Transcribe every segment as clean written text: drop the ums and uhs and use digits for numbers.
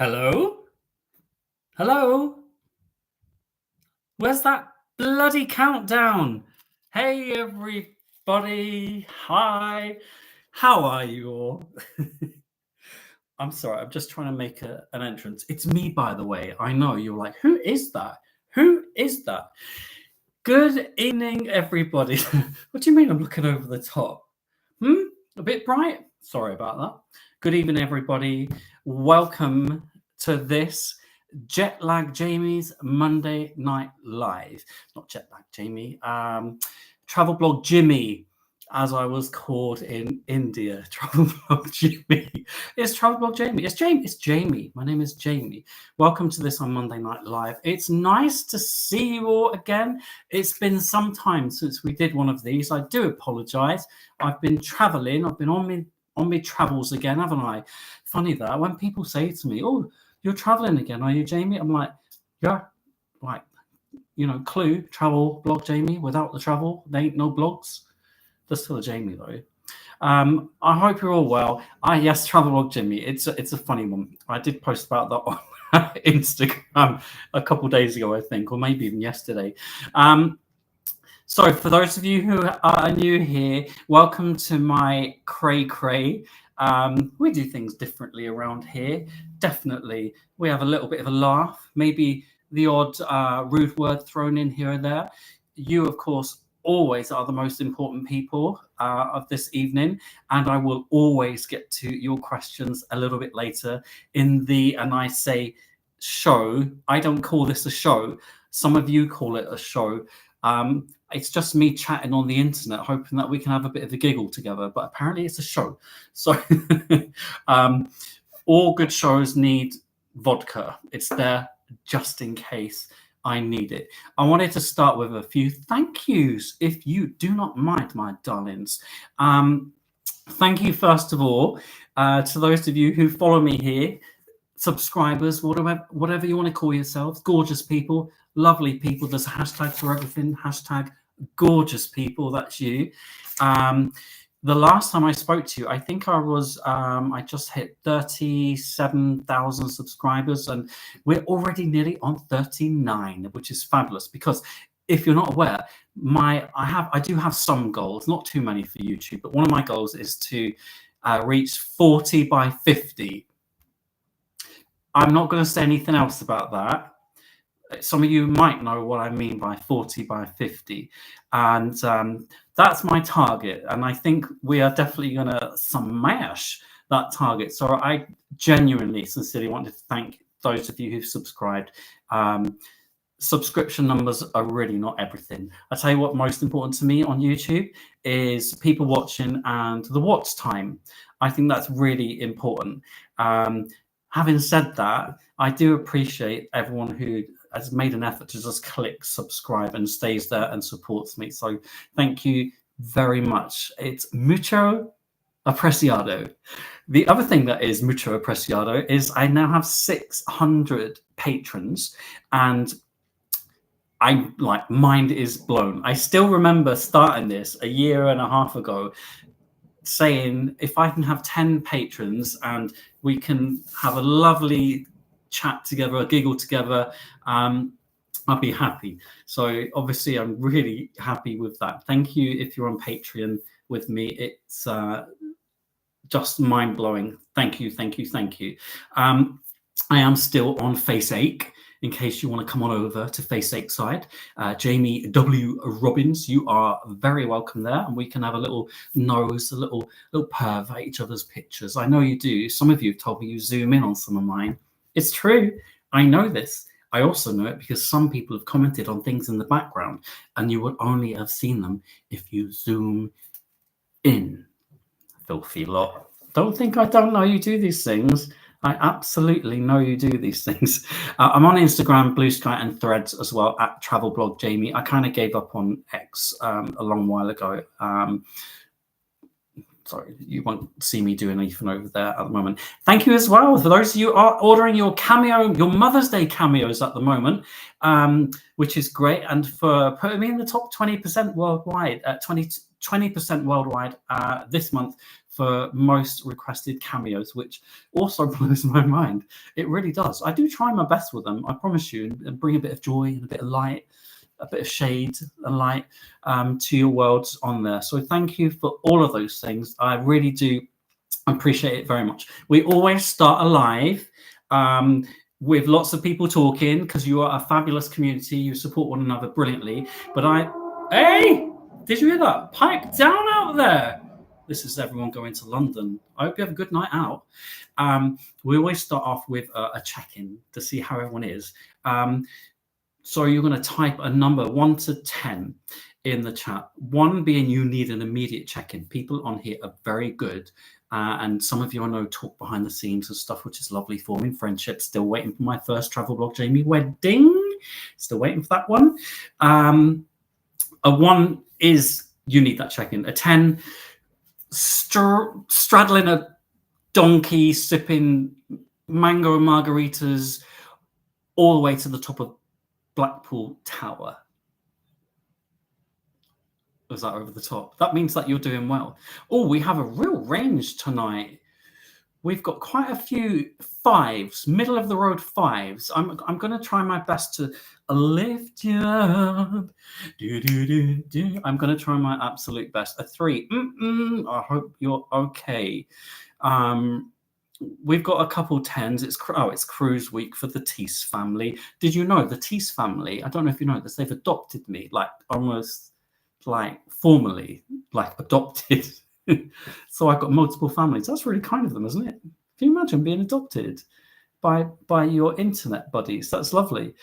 Hello? Hello? Where's that bloody countdown? Hey, everybody. Hi. How are you all? I'm sorry, I'm just trying to make an entrance. It's me, by the way. I know you're like, who is that? Who is that? Good evening, everybody. What do you mean I'm looking over the top? A bit bright? Sorry about that. Good evening, everybody. Welcome to this Jet Lag Jamie's Monday Night Live. Not Jet Lag Jamie, Travel Blog Jimmy, as I was called in India. Travel Blog Jimmy. It's Travel Blog Jamie. It's Jamie. It's Jamie. My name is Jamie. Welcome to this on Monday Night Live. It's nice to see you all again. It's been some time since we did one of these. I do apologise. I've been travelling. I've been on me travels again, haven't I? Funny that when people say to me, "Oh, you're traveling again, are you, Jamie?" I'm like, yeah, like, Clue, Travel Blog Jamie. Without the travel, there ain't no blogs. There's still a Jamie though. I hope you're all well. Yes, Travel Blog Jimmy. It's a funny one. I did post about that on Instagram a couple of days ago, I think, or maybe even yesterday. So for those of you who are new here, welcome to my cray. We do things differently around here. Definitely. We have a little bit of a laugh, maybe the odd rude word thrown in here and there. You, of course, always are the most important people of this evening, and I will always get to your questions a little bit later in and I say show. I don't call this a show. Some of you call it a show. It's just me chatting on the internet, hoping that we can have a bit of a giggle together. But apparently it's a show. So all good shows need vodka. It's there just in case I need it. I wanted to start with a few thank yous, if you do not mind, my darlings. Thank you, first of all, to those of you who follow me here, subscribers, whatever you want to call yourselves, gorgeous people, lovely people. There's a hashtag for everything. Hashtag gorgeous people. That's you. The last time I spoke to you, I think I just hit 37,000 subscribers, and we're already nearly on 39, which is fabulous. Because if you're not aware, I do have some goals, not too many for YouTube, but one of my goals is to reach 40 by 50. I'm not going to say anything else about that. Some of you might know what I mean by 40 by 50. And that's my target. And I think we are definitely going to smash that target. So I genuinely, sincerely wanted to thank those of you who've subscribed. Subscription numbers are really not everything. I tell you what, most important to me on YouTube is people watching and the watch time. I think that's really important. Having said that, I do appreciate everyone who has made an effort to just click subscribe and stays there and supports me. So thank you very much. It's mucho apreciado. The other thing that is mucho apreciado is I now have 600 patrons, and mind is blown. I still remember starting this a year and a half ago, saying if I can have 10 patrons and we can have a lovely chat together, a giggle together, I'll be happy. So obviously I'm really happy with that. Thank you if you're on Patreon with me. It's just mind-blowing. Thank you. I am still on FaceAche, in case you want to come on over to FaceAche side. Jamie W. Robbins, you are very welcome there, and we can have a little nose, a little perv at each other's pictures. I know you do. Some of you have told me you zoom in on some of mine. It's true. I know this. I also know it because some people have commented on things in the background, and you would only have seen them if you zoom in. Filthy lot. Don't think I don't know you do these things. I absolutely know you do these things. I'm on Instagram, Blue Sky, and Threads as well, at Travel Blog Jamie. I kind of gave up on X a long while ago. Sorry, you won't see me doing anything over there at the moment. Thank you as well for those of you who are ordering your Mother's Day cameos at the moment, which is great, and for putting me in the top 20% worldwide at 20% worldwide this month for most requested cameos, which also blows my mind. It really does. I do try my best with them, I promise you, and bring a bit of joy and a bit of light, a bit of shade and light to your worlds on there. So thank you for all of those things. I really do appreciate it very much. We always start a live with lots of people talking because you are a fabulous community. You support one another brilliantly. But hey, did you hear that? Pipe down out there. This is everyone going to London. I hope you have a good night out. We always start off with a check-in to see how everyone is. So you're going to type a number 1 to 10 in the chat. 1 being you need an immediate check-in. People on here are very good. And some of you I know talk behind the scenes and stuff, which is lovely, forming friendships. Still waiting for my first travel blog, Jamie wedding. Still waiting for that one. A 1 is you need that check-in. A 10, straddling a donkey, sipping mango margaritas all the way to the top of Blackpool Tower. Was that over the top? That means that you're doing well. Oh, we have a real range tonight. We've got quite a few 5s, middle of the road 5s. I'm going to try my best to lift you up. I'm going to try my absolute best. A 3. I hope you're okay. We've got a couple 10s. It's cruise week for the Teese family. Did you know the Teese family? I don't know if you know this. They've adopted me, like almost like formally, like adopted. So I've got multiple families. That's really kind of them, isn't it? Can you imagine being adopted by your internet buddies? That's lovely.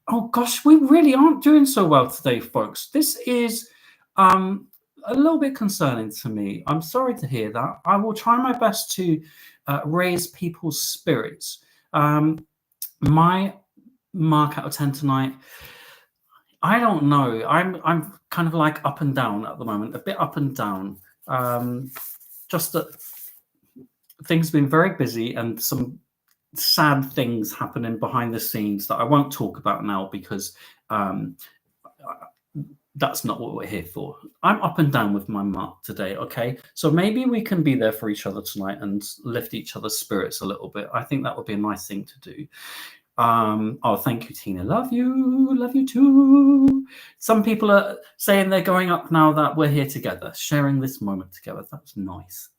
Oh gosh, we really aren't doing so well today, folks. This is a little bit concerning to me. I'm sorry to hear that. I will try my best to raise people's spirits. My mark out of 10 tonight, I don't know. I'm kind of like up and down at the moment, a bit up and down. Just that things have been very busy and some sad things happening behind the scenes that I won't talk about now because that's not what we're here for. I'm up and down with my mark today, okay? So maybe we can be there for each other tonight and lift each other's spirits a little bit. I think that would be a nice thing to do. Oh, thank you, Tina. Love you too. Some people are saying they're going up now that we're here together, sharing this moment together. That's nice,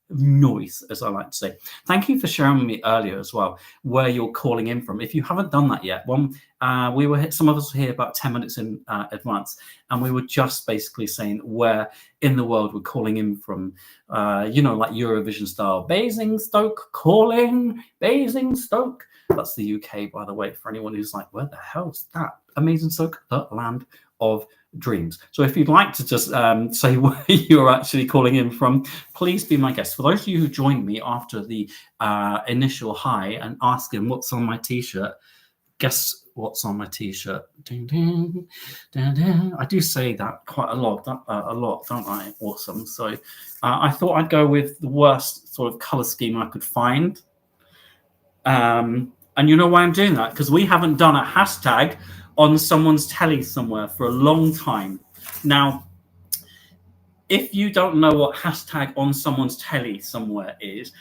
as I like to say. Thank you for sharing with me earlier as well where you're calling in from. If you haven't done that yet, some of us were here about 10 minutes in advance, and we were just basically saying where in the world we're calling in from. Like Eurovision style. Basingstoke calling, Basingstoke. That's the UK, by the way, for anyone who's like, where the hell's that? Amazingstoke, the land of dreams. So if you'd like to just say where you're actually calling in from, please be my guest. For those of you who joined me after the initial hi and asking what's on my t-shirt, guess what's on my t-shirt? Ding, ding, ding, ding. I do say that quite a lot, don't I? Awesome. So I thought I'd go with the worst sort of color scheme I could find. And you know why I'm doing that? Because we haven't done a hashtag on someone's telly somewhere for a long time. Now, if you don't know what hashtag on someone's telly somewhere is,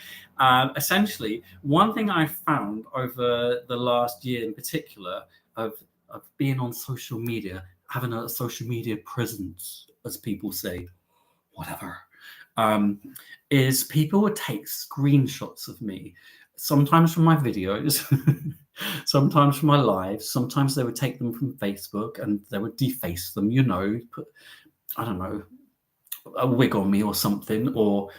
essentially, one thing I found over the last year in particular of being on social media, having a social media presence, as people say, whatever, is people would take screenshots of me. Sometimes from my videos, sometimes from my lives. Sometimes they would take them from Facebook and they would deface them, put, I don't know, a wig on me or something, or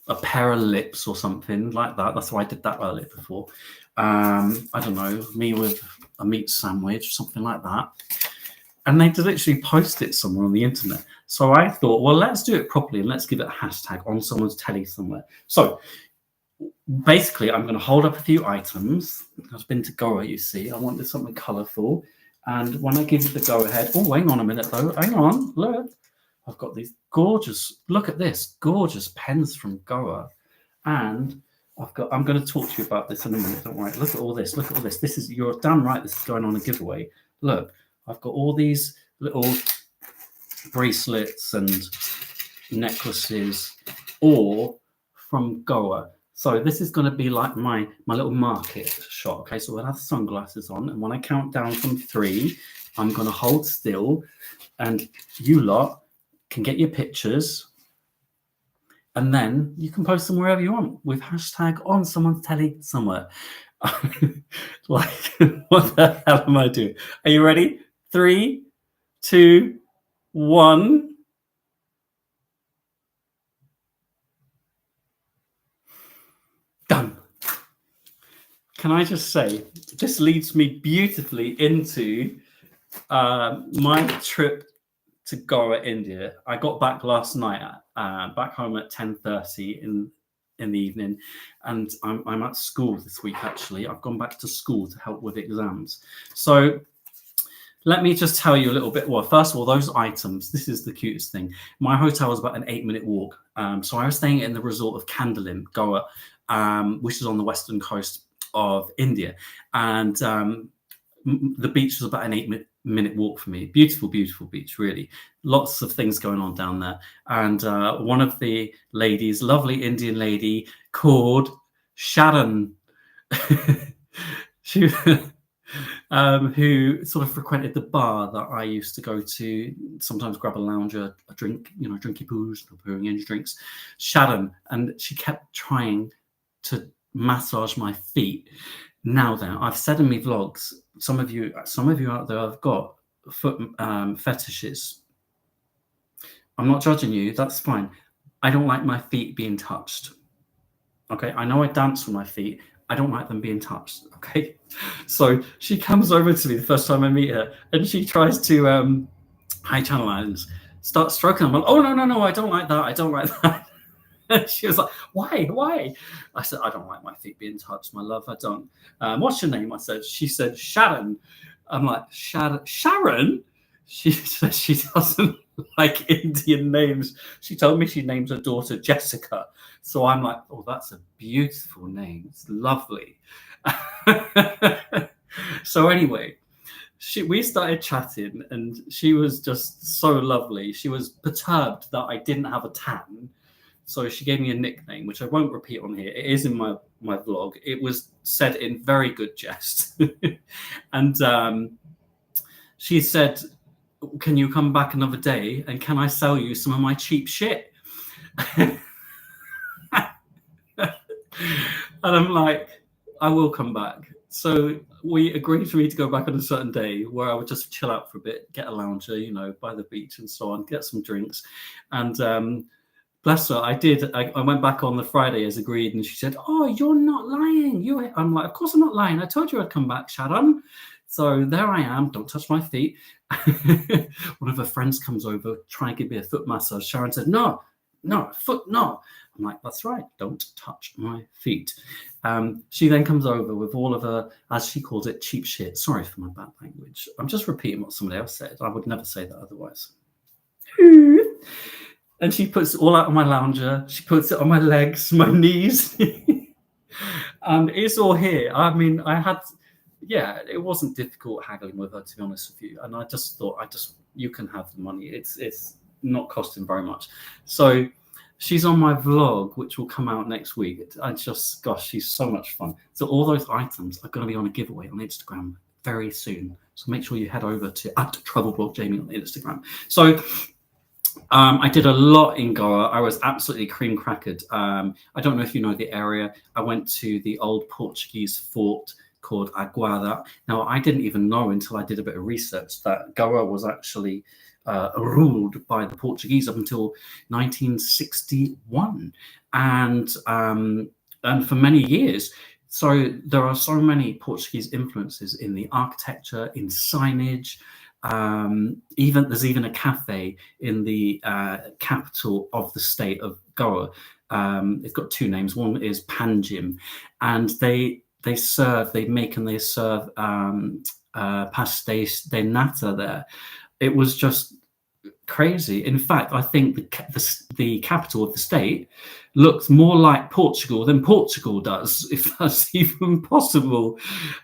a pair of lips or something like that. That's why I did that earlier before. I don't know, me with a meat sandwich, something like that. And they did literally post it somewhere on the internet. So I thought, well, let's do it properly and let's give it a hashtag on someone's telly somewhere. So basically, I'm going to hold up a few items. I've been to Goa, you see. I wanted something colourful. And when I give you the go-ahead... Oh, hang on a minute, though. Hang on. Look. I've got these gorgeous... Look at this. Gorgeous pens from Goa. And I'm going to talk to you about this in a minute. Don't worry. Look at all this. You're damn right this is going on a giveaway. Look, I've got all these little bracelets and necklaces or from Goa. So this is going to be like my little market shot. Okay, so we'll have sunglasses on, and when I count down from 3, I'm going to hold still, and you lot can get your pictures, and then you can post them wherever you want with hashtag on someone's telly somewhere. Like, what the hell am I doing? Are you ready? 3, 2, 1. Done. Can I just say, this leads me beautifully into my trip to Goa, India. I got back last night, back home at 10:30 in the evening, and I'm at school this week. Actually, I've gone back to school to help with exams. So let me just tell you a little bit. Well, first of all, those items. This is the cutest thing. My hotel was about an 8-minute walk. So I was staying in the resort of Candolim, Goa, which is on the western coast of India, and the beach was about an 8-minute walk for me. Beautiful, beautiful beach, really. Lots of things going on down there. And one of the ladies, lovely Indian lady called Sharon, she, who sort of frequented the bar that I used to go to, sometimes grab a lounger, a drink, drinky poos, pouring energy drinks. Sharon, and she kept trying to massage my feet. Now then, I've said in my vlogs, some of you out there have got foot fetishes. I'm not judging you, that's fine. I don't like my feet being touched. Okay, I know I dance with my feet. I don't like them being touched. Okay, so she comes over to me the first time I meet her, and she tries to high channel lines, start stroking them. I'm like, oh no, I don't like that. I don't like that. She was like, why? I said, I don't like my feet being touched, my love. I don't. What's your name? I said. She said, Sharon. I'm like, Sharon? She said she doesn't like Indian names. She told me she named her daughter Jessica. So I'm like, oh, that's a beautiful name. It's lovely. So anyway, we started chatting, and she was just so lovely. She was perturbed that I didn't have a tan. So she gave me a nickname, which I won't repeat on here. It is in my vlog. It was said in very good jest. And she said, can you come back another day, and can I sell you some of my cheap shit? And I'm like, I will come back. So we agreed for me to go back on a certain day where I would just chill out for a bit, get a lounger, by the beach and so on, get some drinks. And bless her, I did. I went back on the Friday as agreed, and she said, oh, you're not lying. I'm like, of course I'm not lying. I told you I'd come back, Sharon. So there I am. Don't touch my feet. One of her friends comes over, trying to give me a foot massage. Sharon said, no, foot, no. I'm like, that's right. Don't touch my feet. She then comes over with all of her, as she calls it, cheap shit. Sorry for my bad language. I'm just repeating what somebody else said. I would never say that otherwise. And she puts it all out on my lounger. She puts it on my legs, my knees. And it's all here. I mean, it wasn't difficult haggling with her, to be honest with you. And I just thought, you can have the money. It's not costing very much. So she's on my vlog, which will come out next week. She's so much fun. So all those items are going to be on a giveaway on Instagram very soon. So make sure you head over to @TravelBlogJamie on Instagram. So I did a lot in Goa. I was absolutely cream crackered. I don't know if you know the area. I went to the old Portuguese fort called Aguada. Now, I didn't even know until I did a bit of research that Goa was actually ruled by the Portuguese up until 1961, and for many years. So there are so many Portuguese influences in the architecture, in signage. There's even a cafe in the capital of the state of Goa. It's got two names. One is Panjim, and they serve pastéis de nata there. It was just crazy. In fact, I think the capital of the state looks more like Portugal than Portugal does, if that's even possible.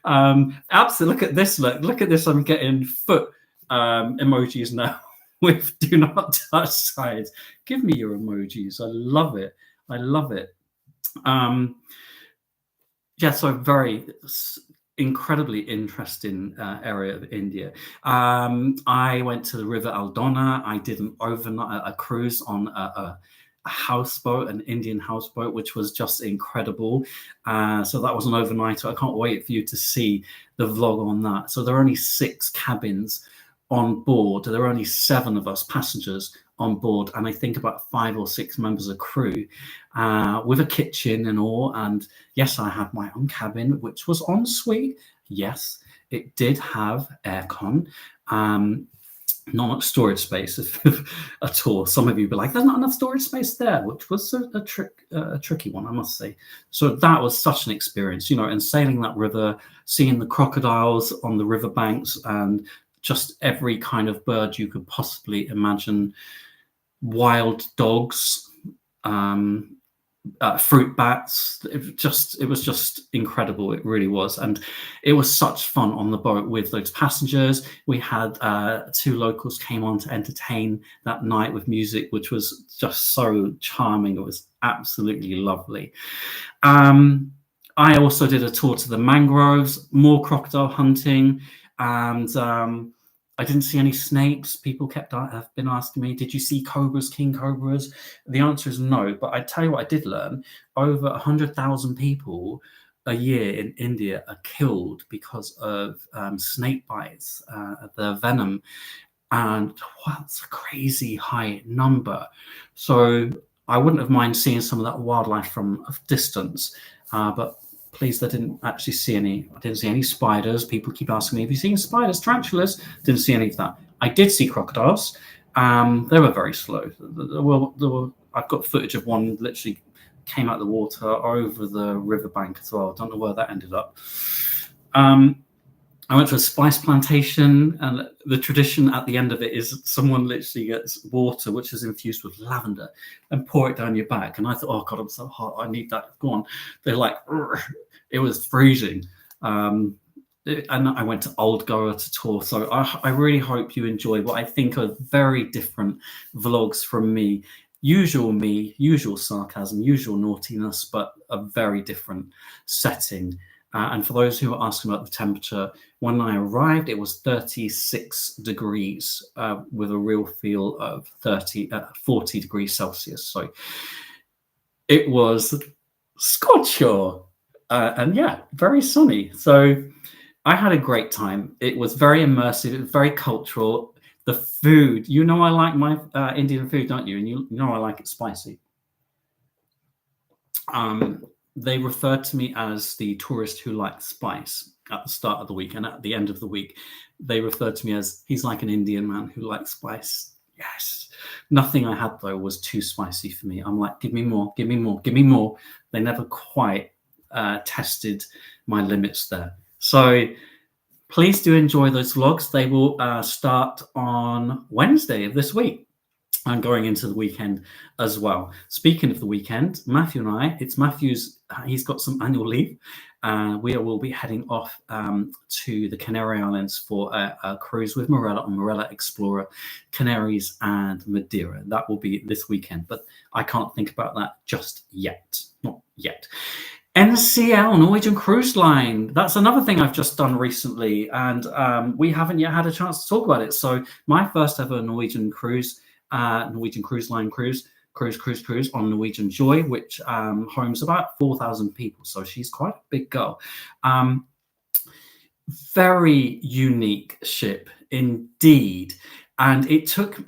Absolutely. Look at this. Look at this. I'm getting foot emojis now. with do not touch signs. Give me your emojis. I love it. I love it. Yeah, so very incredibly interesting area of India. I went to the River Aldona. I did an overnight a cruise on a houseboat, an Indian houseboat, which was just incredible. So that was an overnighter. I can't wait for you to see the vlog on that. So there are only 6 cabins on board. There are only 7 of us passengers on board, and I think about 5 or 6 members of crew, with a kitchen and all. And yes, I had my own cabin, which was en suite. Yes, it did have aircon. Not much storage space at all. Some of you be like, "There's not enough storage space there," which was a tricky one, I must say. So that was such an experience, and sailing that river, seeing the crocodiles on the riverbanks, and just every kind of bird you could possibly imagine, wild dogs, fruit bats. It was just incredible. It really was. And it was such fun on the boat with those passengers. We had 2 locals came on to entertain that night with music, which was just so charming. It was absolutely lovely. I also did a tour to the mangroves, more crocodile hunting, and I didn't see any snakes. People have been asking me, "Did you see cobras, king cobras?" The answer is no. But I tell you what, I did learn: over 100,000 people a year in India are killed because of snake bites, the venom, and that's a crazy high number. So I wouldn't have minded seeing some of that wildlife from a distance, but pleased I didn't actually see any. I didn't see any spiders. People keep asking me, "Have you seen spiders, tarantulas?" Didn't see any of that. I did see crocodiles. They were very slow. I've got footage of one literally came out of the water over the riverbank as well. I don't know where that ended up. I went to a spice plantation, and the tradition at the end of it is someone literally gets water which is infused with lavender and pour it down your back. And I thought, "Oh God, I'm so hot. I need that." Go on. They're like, "Urgh." It was freezing. And I went to Old Goa to tour. So I really hope you enjoy what I think are very different vlogs from me, usual sarcasm, usual naughtiness, but a very different setting. And for those who are asking about the temperature, when I arrived, it was 36 degrees with a real feel of 40 degrees Celsius. So it was scorcher. And yeah, very sunny. So I had a great time. It was very immersive. It was very cultural. The food, I like my Indian food, don't you? And you know I like it spicy. They referred to me as the tourist who likes spice at the start of the week, and at the end of the week, they referred to me as, "He's like an Indian man who likes spice." Yes. Nothing I had, though, was too spicy for me. I'm like, "Give me more, give me more, give me more." They never quite tested my limits there. So please do enjoy those vlogs. They will start on Wednesday of this week and going into the weekend as well. Speaking of the weekend, Matthew and I, it's Matthew's, he's got some annual leave. We will be heading off to the Canary Islands for a cruise with Morella on Morella Explorer, Canaries and Madeira. That will be this weekend, but I can't think about that just yet. Not yet. NCL, Norwegian Cruise Line. That's another thing I've just done recently, and we haven't yet had a chance to talk about it. So my first ever Norwegian Cruise Line cruise on Norwegian Joy, which homes about 4,000 people. So she's quite a big girl. Very unique ship indeed. And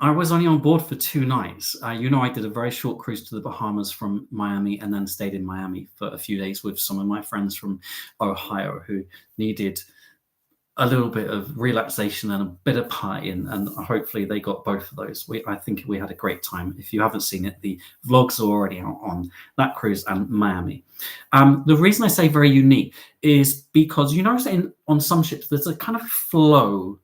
I was only on board for 2 nights. I did a very short cruise to the Bahamas from Miami, and then stayed in Miami for a few days with some of my friends from Ohio who needed a little bit of relaxation and a bit of partying, and hopefully they got both of those. I think we had a great time. If you haven't seen it, the vlogs are already out on that cruise and Miami. The reason I say very unique is because on some ships there's a kind of flow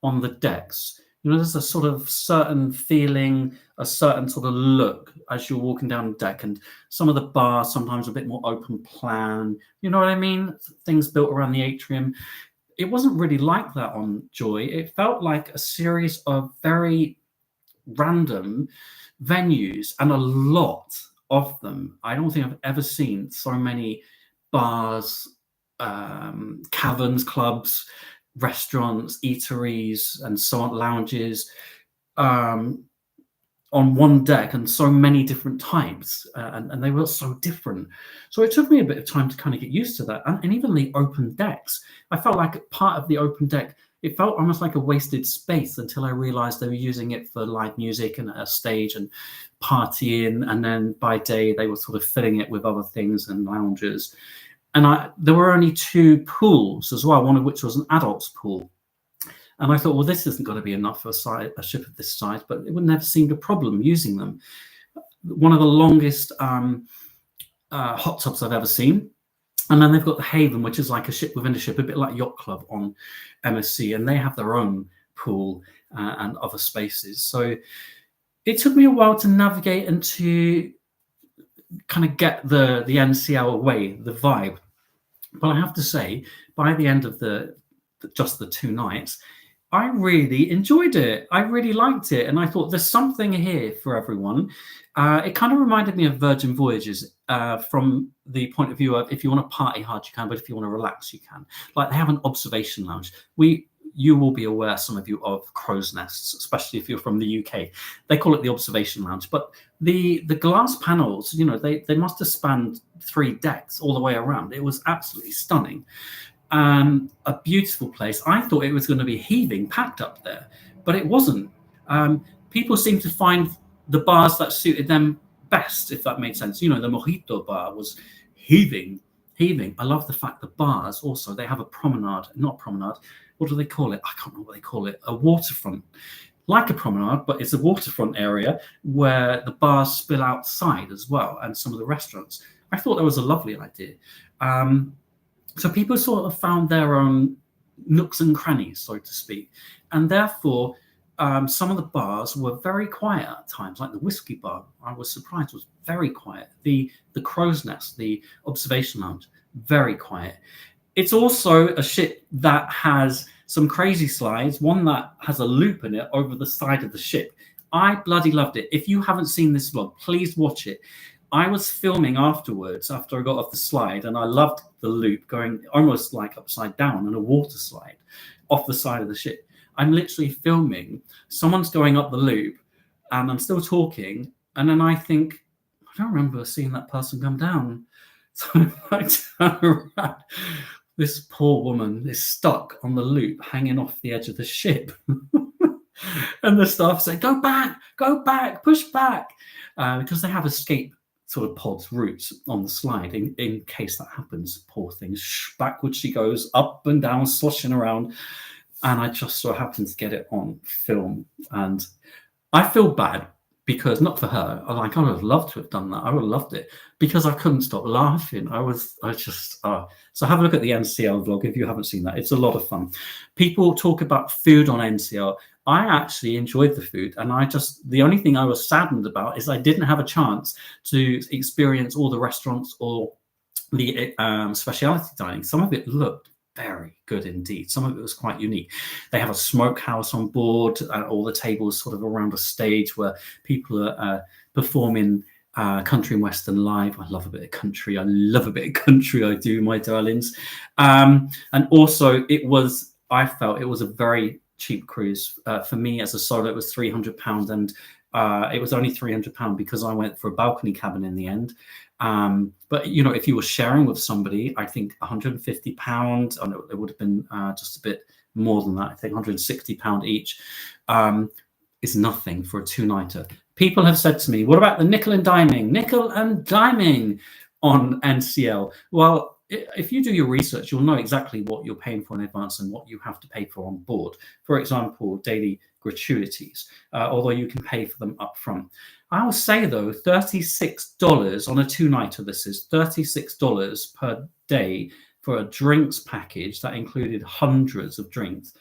on the decks. There's a sort of certain feeling, a certain sort of look as you're walking down the deck, and some of the bars sometimes a bit more open plan. You know what I mean? Things built around the atrium. It wasn't really like that on Joy. It felt like a series of very random venues, and a lot of them. I don't think I've ever seen so many bars, caverns, clubs, restaurants, eateries, and so on, lounges, um, on one deck, and so many different types, and they were so different. So it took me a bit of time to kind of get used to that. And even the open decks, I felt like part of the open deck, it felt almost like a wasted space until I realized they were using it for live music and a stage and partying. And then by day, they were sort of filling it with other things and lounges. And there were only 2 pools as well, one of which was an adults pool. And I thought, well, this isn't going to be enough for a ship of this size, but it would never seemed a problem using them. One of the longest hot tubs I've ever seen. And then they've got the Haven, which is like a ship within a ship, a bit like Yacht Club on MSC, and they have their own pool and other spaces. So it took me a while to navigate and to kind of get the NCL away, the vibe. But I have to say, by the end of just the 2 nights, I really enjoyed it. I really liked it. And I thought there's something here for everyone. It kind of reminded me of Virgin Voyages from the point of view of, if you want to party hard, you can, but if you want to relax, you can. Like, they have an observation lounge. You will be aware, some of you, of crow's nests, especially if you're from the UK. They call it the observation lounge. But the glass panels, they must have spanned 3 decks all the way around. It was absolutely stunning. A beautiful place. I thought it was going to be heaving, packed up there, but it wasn't. People seemed to find the bars that suited them best, if that made sense. The Mojito bar was heaving. I love the fact the bars also, they have a not promenade. What do they call it? I can't remember what they call it. A waterfront, like a promenade, but it's a waterfront area where the bars spill outside as well, and some of the restaurants. I thought that was a lovely idea. So people sort of found their own nooks and crannies, so to speak. And therefore, some of the bars were very quiet at times, like the whiskey bar, I was surprised, was very quiet. The crow's nest, the observation lounge, very quiet. It's also a ship that has some crazy slides, one that has a loop in it over the side of the ship. I bloody loved it. If you haven't seen this vlog, please watch it. I was filming afterwards, after I got off the slide, and I loved the loop going almost like upside down in a water slide off the side of the ship. I'm literally filming, someone's going up the loop, and I'm still talking, and then I think, I don't remember seeing that person come down. So I turn around. This poor woman is stuck on the loop, hanging off the edge of the ship. And the staff say, go back, push back, because they have escape sort of pods routes on the slide in case that happens. Poor thing, backwards she goes, up and down, sloshing around, and I just so happened to get it on film. And I feel bad because, not for her, I would have loved to have done that. I would have loved it because I couldn't stop laughing. So have a look at the NCL vlog if you haven't seen that. It's a lot of fun. People talk about food on NCL. I actually enjoyed the food, and the only thing I was saddened about is I didn't have a chance to experience all the restaurants or the specialty dining. Some of it looked very good indeed. Some of it was quite unique. They have a smokehouse on board, all the tables sort of around a stage where people are performing country and western live. I love a bit of country. I do, my darlings. And also I felt it was a very cheap cruise. For me as a solo, it was £300, and it was only £300 because I went for a balcony cabin in the end. But if you were sharing with somebody, I think £150, it would have been just a bit more than that. I think £160 each is nothing for a 2-nighter. People have said to me, what about the nickel and diming on NCL? Well, if you do your research, you'll know exactly what you're paying for in advance and what you have to pay for on board. For example, daily gratuities, although you can pay for them up front. I'll say, though, $36 on a 2-nighter, this is $36 per day for a drinks package that included hundreds of drinks,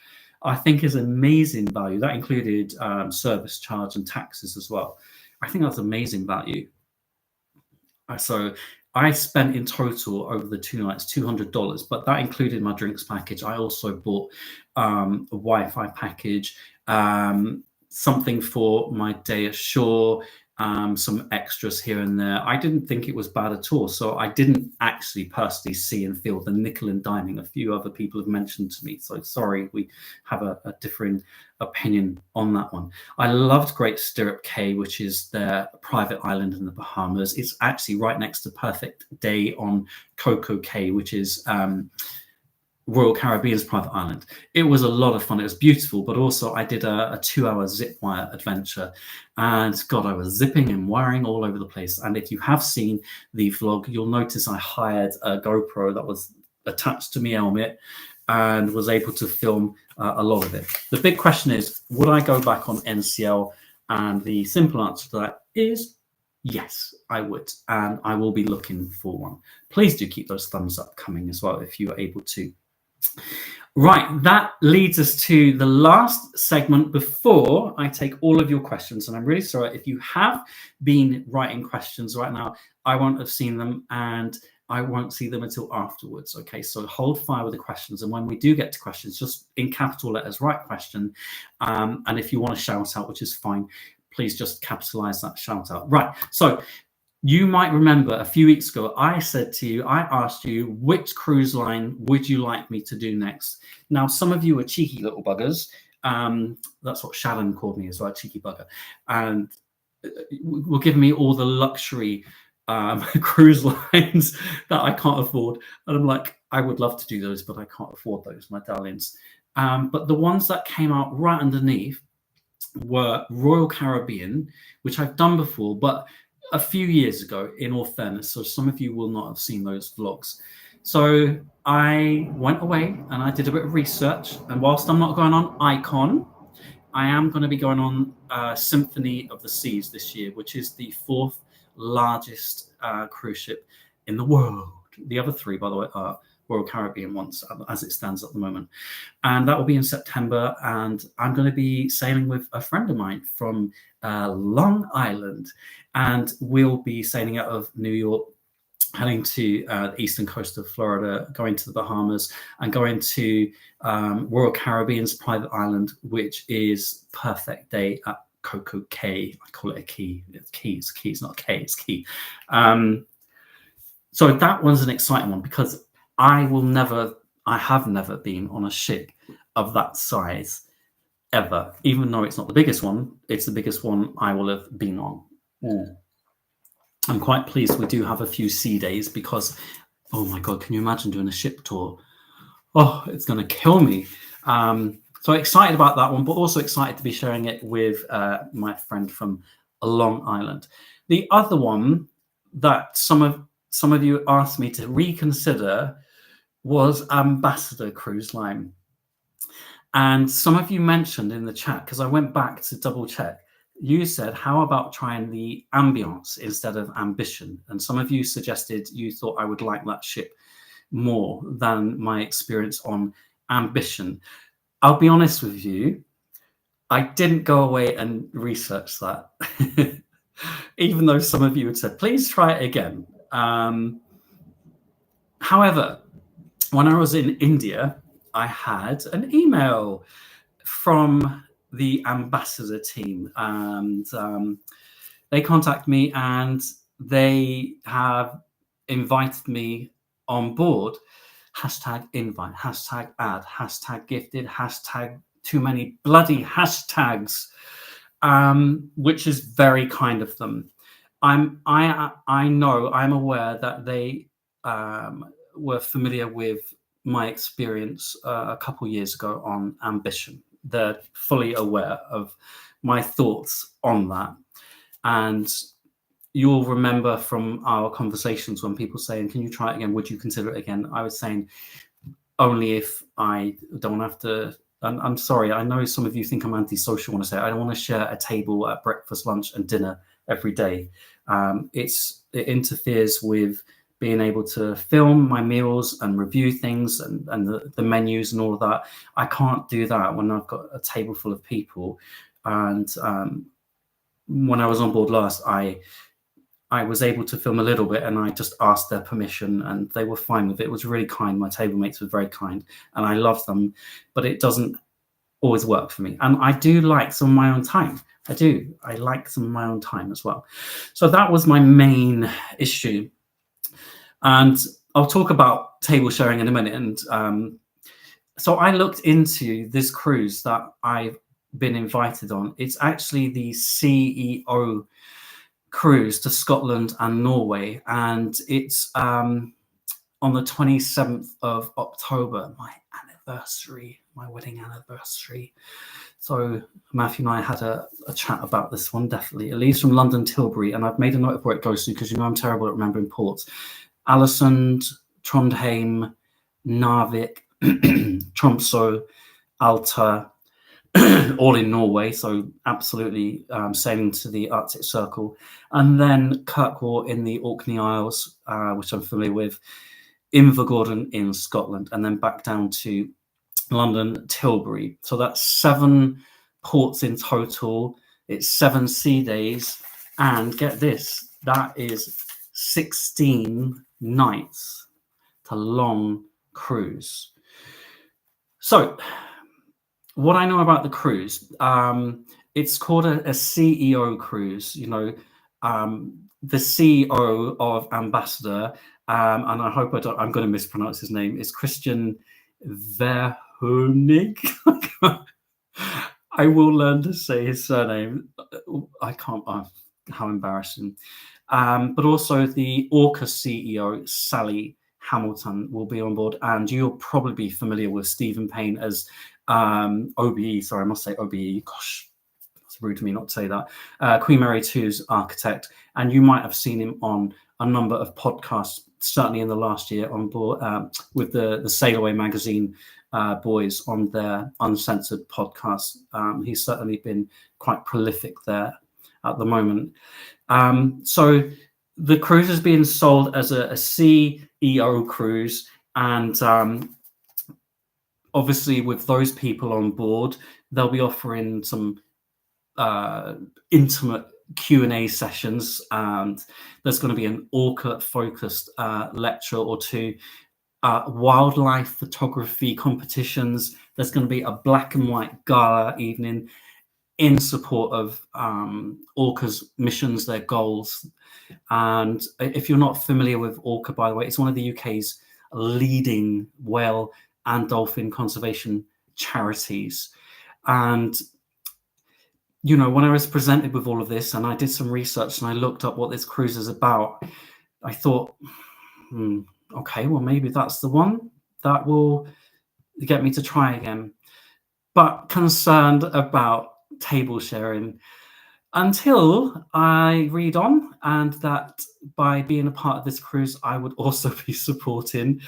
I think is amazing value. That included service charge and taxes as well. I think that's amazing value. So I spent in total over the 2 nights $200, but that included my drinks package. I also bought a Wi-Fi package, something for my day ashore, some extras here and there. I didn't think it was bad at all. So I didn't actually personally see and feel the nickel and diming. A few other people have mentioned to me. So sorry, we have a differing opinion on that one. I loved Great Stirrup Cay, which is their private island in the Bahamas. It's actually right next to Perfect Day on Coco Cay, which is Royal Caribbean's private island. It was a lot of fun. It was beautiful, but also I did a 2-hour zip wire adventure, and God, I was zipping and wiring all over the place. And if you have seen the vlog, you'll notice I hired a GoPro that was attached to my helmet and was able to film a lot of it. The big question is, would I go back on NCL? And the simple answer to that is yes, I would, and I will be looking for one. Please do keep those thumbs up coming as well if you are able to. Right, that leads us to the last segment before I take all of your questions. And I'm really sorry if you have been writing questions right now, I won't have seen them and I won't see them until afterwards. Okay, so hold fire with the questions. And when we do get to questions, just in capital letters, write question. And if you want to shout out, which is fine, please just capitalize that shout out. Right, so you might remember a few weeks ago, I asked you, which cruise line would you like me to do next? Now, some of you are cheeky little buggers. That's what Shannon called me as well, cheeky bugger. And will give me all the luxury cruise lines that I can't afford. And I'm like, I would love to do those, but I can't afford those, my darlings. But the ones that came out right underneath were Royal Caribbean, which I've done before, but a few years ago, in all fairness, so some of you will not have seen those vlogs. So I went away and I did a bit of research, and whilst I'm not going on Icon, I am going to be going on Symphony of the Seas this year, which is the 4th largest cruise ship in the world. The other 3, by the way, are Royal Caribbean ones as it stands at the moment. And that will be in September. And I'm going to be sailing with a friend of mine from Long Island. And we'll be sailing out of New York, heading to the eastern coast of Florida, going to the Bahamas, and going to Royal Caribbean's private island, which is Perfect Day at Coco Cay. I call it a key. It's key. It's key. It's not K. It's key. So that one's an exciting one because I have never been on a ship of that size ever. Even though it's not the biggest one, it's the biggest one I will have been on. I'm quite pleased we do have a few sea days because, oh my God, can you imagine doing a ship tour? Oh, it's going to kill me. So excited about that one, but also excited to be sharing it with my friend from Long Island. The other one that some of you asked me to reconsider was Ambassador Cruise Line. And some of you mentioned in the chat, because I went back to double check, you said, how about trying the Ambiance instead of Ambition? And some of you suggested you thought I would like that ship more than my experience on Ambition. I'll be honest with you, I didn't go away and research that, even though some of you had said, please try it again. However, when I was in India, I had an email from the Ambassador team, and they contacted me and they have invited me on board. Hashtag invite, hashtag add, hashtag gifted, hashtag too many bloody hashtags, which is very kind of them. I'm aware that they were familiar with my experience a couple years ago on Ambition. They're fully aware of my thoughts on that. And you'll remember from our conversations when people saying, can you try it again? Would you consider it again? I was saying only if I don't have to. I'm sorry. I know some of you think I'm antisocial when I say I don't want to share a table at breakfast, lunch and dinner every day. It interferes with being able to film my meals and review things and the menus and all of that. I can't do that when I've got a table full of people. And when I was on board last, I was able to film a little bit and I just asked their permission and they were fine with it. It was really kind. My table mates were very kind and I love them, but it doesn't always worked for me. And I do like some of my own time. I like some of my own time as well. So that was my main issue. And I'll talk about table sharing in a minute. And so I looked into this cruise that I've been invited on. It's actually the CEO cruise to Scotland and Norway. And it's on the 27th of October, my anniversary, my wedding anniversary. So Matthew and I had a chat about this one, definitely. It leaves from London Tilbury, and I've made a note of where it goes to because I'm terrible at remembering ports. Alesund, Trondheim, Narvik, Tromsø, Alta, all in Norway, so absolutely sailing to the Arctic Circle. And then Kirkwall in the Orkney Isles, which I'm familiar with, Invergordon in Scotland, and then back down to London Tilbury. So that's 7 ports in total. It's 7 sea days, and get this, that is 16 nights. It's a long cruise. So what I know about the cruise, it's called a CEO cruise. You know, the CEO of Ambassador, and I hope I'm going to mispronounce his name, is Christian Verhoenig. I will learn to say his surname. I can't. How embarrassing. But also the Orca CEO, Sally Hamilton, will be on board. And you'll probably be familiar with Stephen Payne as OBE. Sorry, I must say OBE. Gosh, it's rude of me not to say that. Queen Mary II's architect. And you might have seen him on a number of podcasts, certainly in the last year, on board with the Sail Away magazine boys on their Uncensored podcast. He's certainly been quite prolific there at the moment. So the cruise is being sold as a CEO cruise, and obviously with those people on board, they'll be offering some intimate Q&A sessions, and there's going to be an orca focused lecture or two, wildlife photography competitions. There's going to be a black and white gala evening in support of Orca's missions, their goals. And if you're not familiar with Orca, by the way, it's one of the UK's leading whale and dolphin conservation charities. And you know, when I was presented with all of this, and I did some research and I looked up what this cruise is about, I thought, okay, well, maybe that's the one that will get me to try again. But concerned about table sharing until I read on, and that by being a part of this cruise, I would also be supporting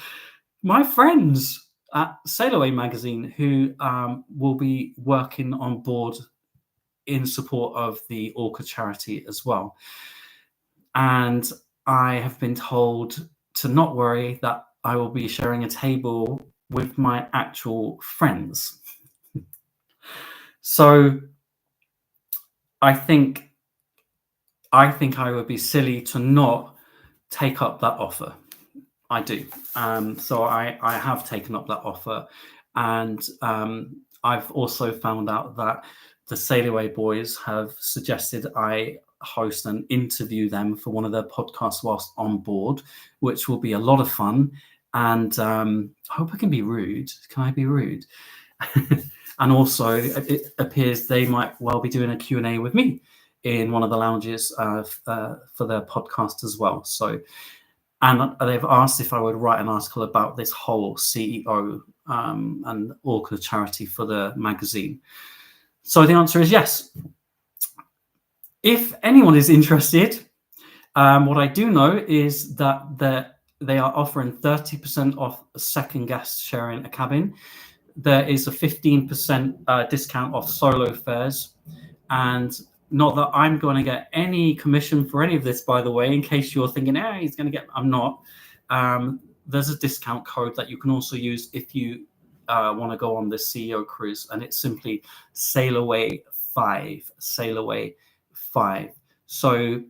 my friends at Sail Away magazine, who will be working on board in support of the Orca charity as well. And I have been told to not worry, that I will be sharing a table with my actual friends. So I think I would be silly to not take up that offer. I do. So I have taken up that offer, and I've also found out that the Sail Away boys have suggested I host and interview them for one of their podcasts whilst on board, which will be a lot of fun. And I hope I can be rude. Can I be rude? And also, it appears they might well be doing a Q&A with me in one of the lounges for their podcast as well. So, and they've asked if I would write an article about this whole CEO and Orca charity for the magazine. So the answer is yes. If anyone is interested, what I do know is that they are offering 30% off a second guest sharing a cabin. There is a 15% discount off solo fares. And not that I'm going to get any commission for any of this, by the way, in case you're thinking, he's going to get, I'm not. There's a discount code that you can also use if you want to go on this CEO cruise, and it's simply Sail Away 5. Sail Away 5. So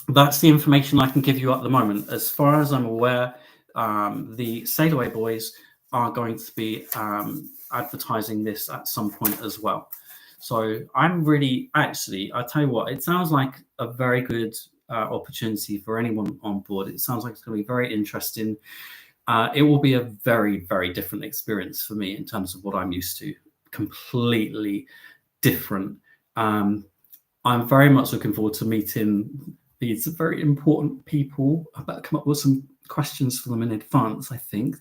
that's the information I can give you at the moment. As far as I'm aware, the Sail Away boys are going to be advertising this at some point as well. So I'm really, actually, I tell you what, it sounds like a very good opportunity for anyone on board. It sounds like it's going to be very interesting. It will be a very, very different experience for me in terms of what I'm used to. Completely different. I'm very much looking forward to meeting these very important people. I better come up with some questions for them in advance, I think.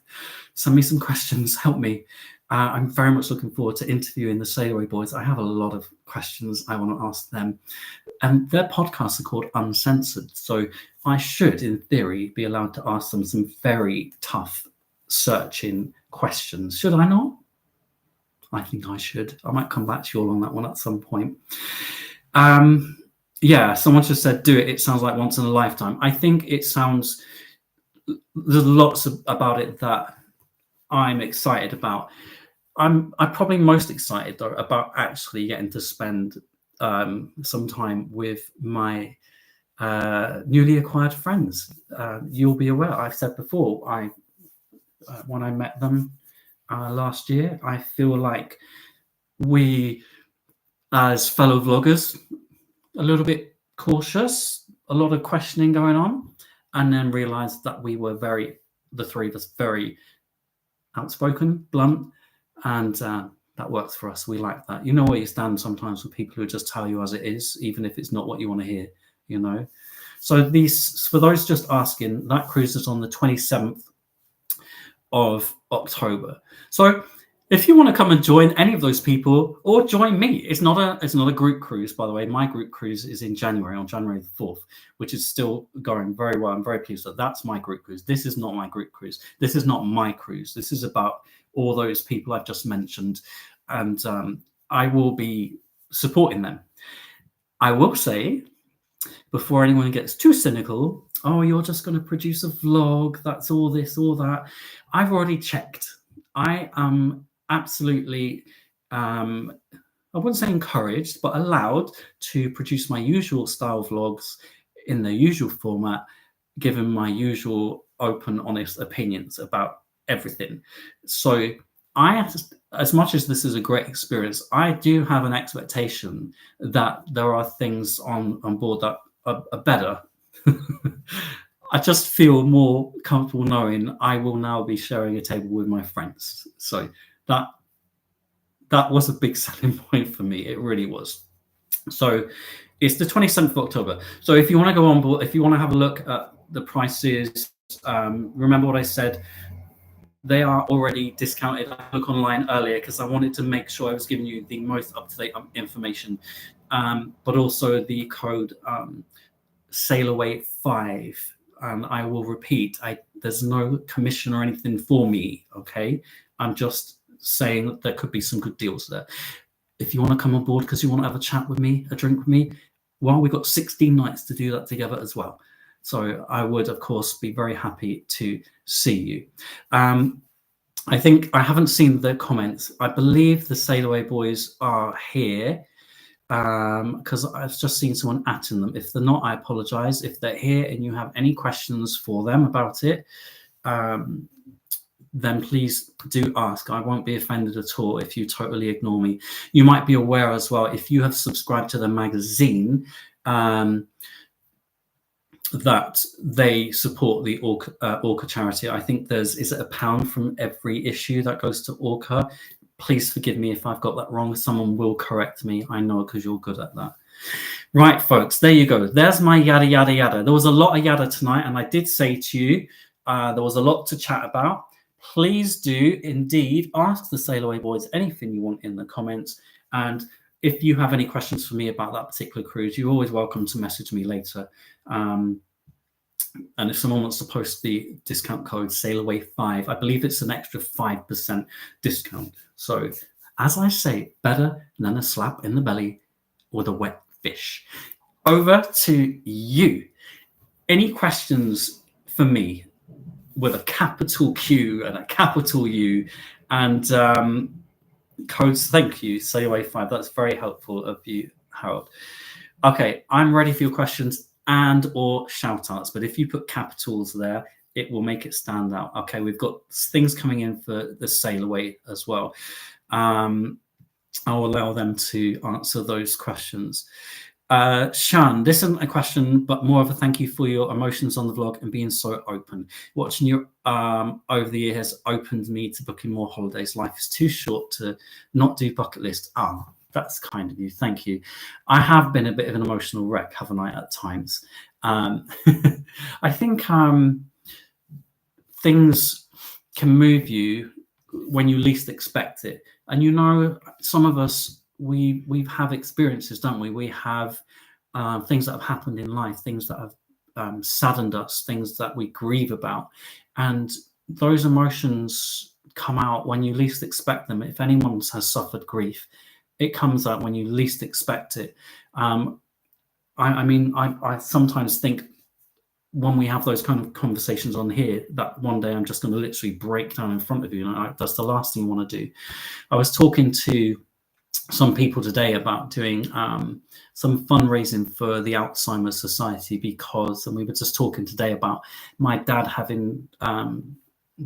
Send me some questions, help me. I'm very much looking forward to interviewing the Sail Away Boys. I have a lot of questions I want to ask them. And their podcasts are called Uncensored. So I should, in theory, be allowed to ask them some very tough searching questions. Should I not? I think I should. I might come back to you all on that one at some point. Yeah, someone just said, do it. It sounds like once in a lifetime. I think it sounds, there's lots about it that I'm excited about. I'm probably most excited though about actually getting to spend some time with my newly acquired friends. You'll be aware, I've said before, when I met them last year, I feel like we, as fellow vloggers, a little bit cautious, a lot of questioning going on, and then realized that we were the three of us, very outspoken, blunt, and that works for us. We like that. You know where you stand sometimes with people who just tell you as it is, even if it's not what you want to hear, you know. So for those just asking, that cruise is on the 27th of October. So if you want to come and join any of those people, or join me, it's not a group cruise, by the way. My group cruise is in January, on January the 4th, which is still going very well. I'm very pleased that that's my group cruise. This is not my group cruise. This is not my cruise. This is about all those people I've just mentioned, and I will be supporting them. I will say, before anyone gets too cynical, oh, you're just going to produce a vlog, that's all this, all that. I've already checked. I am absolutely, I wouldn't say encouraged, but allowed to produce my usual style vlogs in the usual format, given my usual open, honest opinions about everything. So as much as this is a great experience, I do have an expectation that there are things on board that are better. I just feel more comfortable knowing I will now be sharing a table with my friends. So that was a big selling point for me. It really was. So it's the 27th of October. So if you want to go on board, if you want to have a look at the prices, remember what I said, they are already discounted. I looked online earlier because I wanted to make sure I was giving you the most up-to-date information, but also the code SailAway5. And I will repeat, there's no commission or anything for me, okay? I'm just saying that there could be some good deals there. If you want to come on board because you want to have a chat with me, a drink with me, well, we've got 16 nights to do that together as well. So I would, of course, be very happy to see you. I think I haven't seen the comments. I believe the Sail Away Boys are here, because I've just seen someone atting them. If they're not, I apologize. If they're here and you have any questions for them about it, then please do ask. I won't be offended at all if you totally ignore me. You might be aware as well, if you have subscribed to the magazine, that they support the Orca charity. I think is it £1 from every issue that goes to Orca? Please forgive me if I've got that wrong. Someone will correct me. I know, because you're good at that. Right, folks, there you go. There's my yada, yada, yada. There was a lot of yada tonight, and I did say to you, there was a lot to chat about. Please do indeed ask the Sail Away Boys anything you want in the comments. And if you have any questions for me about that particular cruise, you're always welcome to message me later. And if someone wants to post the discount code SailAway5, I believe it's an extra 5% discount. So, as I say, better than a slap in the belly with a wet fish. Over to you. Any questions for me with a capital Q and a capital U and codes? Thank you, SailAway5. That's very helpful of you, Harold. Okay, I'm ready for your questions and or shout outs, but if you put capitals there, it will make it stand out. Okay, we've got things coming in for the sail away as well. I'll allow them to answer those questions. Shan, this isn't a question, but more of a thank you for your emotions on the vlog and being so open. Watching you over the year has opened me to booking more holidays. Life is too short to not do bucket list. That's kind of you. Thank you. I have been a bit of an emotional wreck, haven't I, at times? I think things can move you when you least expect it. And you know, some of us, we have experiences, don't we? We have things that have happened in life, things that have saddened us, things that we grieve about. And those emotions come out when you least expect them. If anyone has suffered grief, it comes out when you least expect it. I mean, I sometimes think when we have those kind of conversations on here, that one day I'm just going to literally break down in front of you. And that's the last thing you want to do. I was talking to some people today about doing some fundraising for the Alzheimer's Society and we were just talking today about my dad having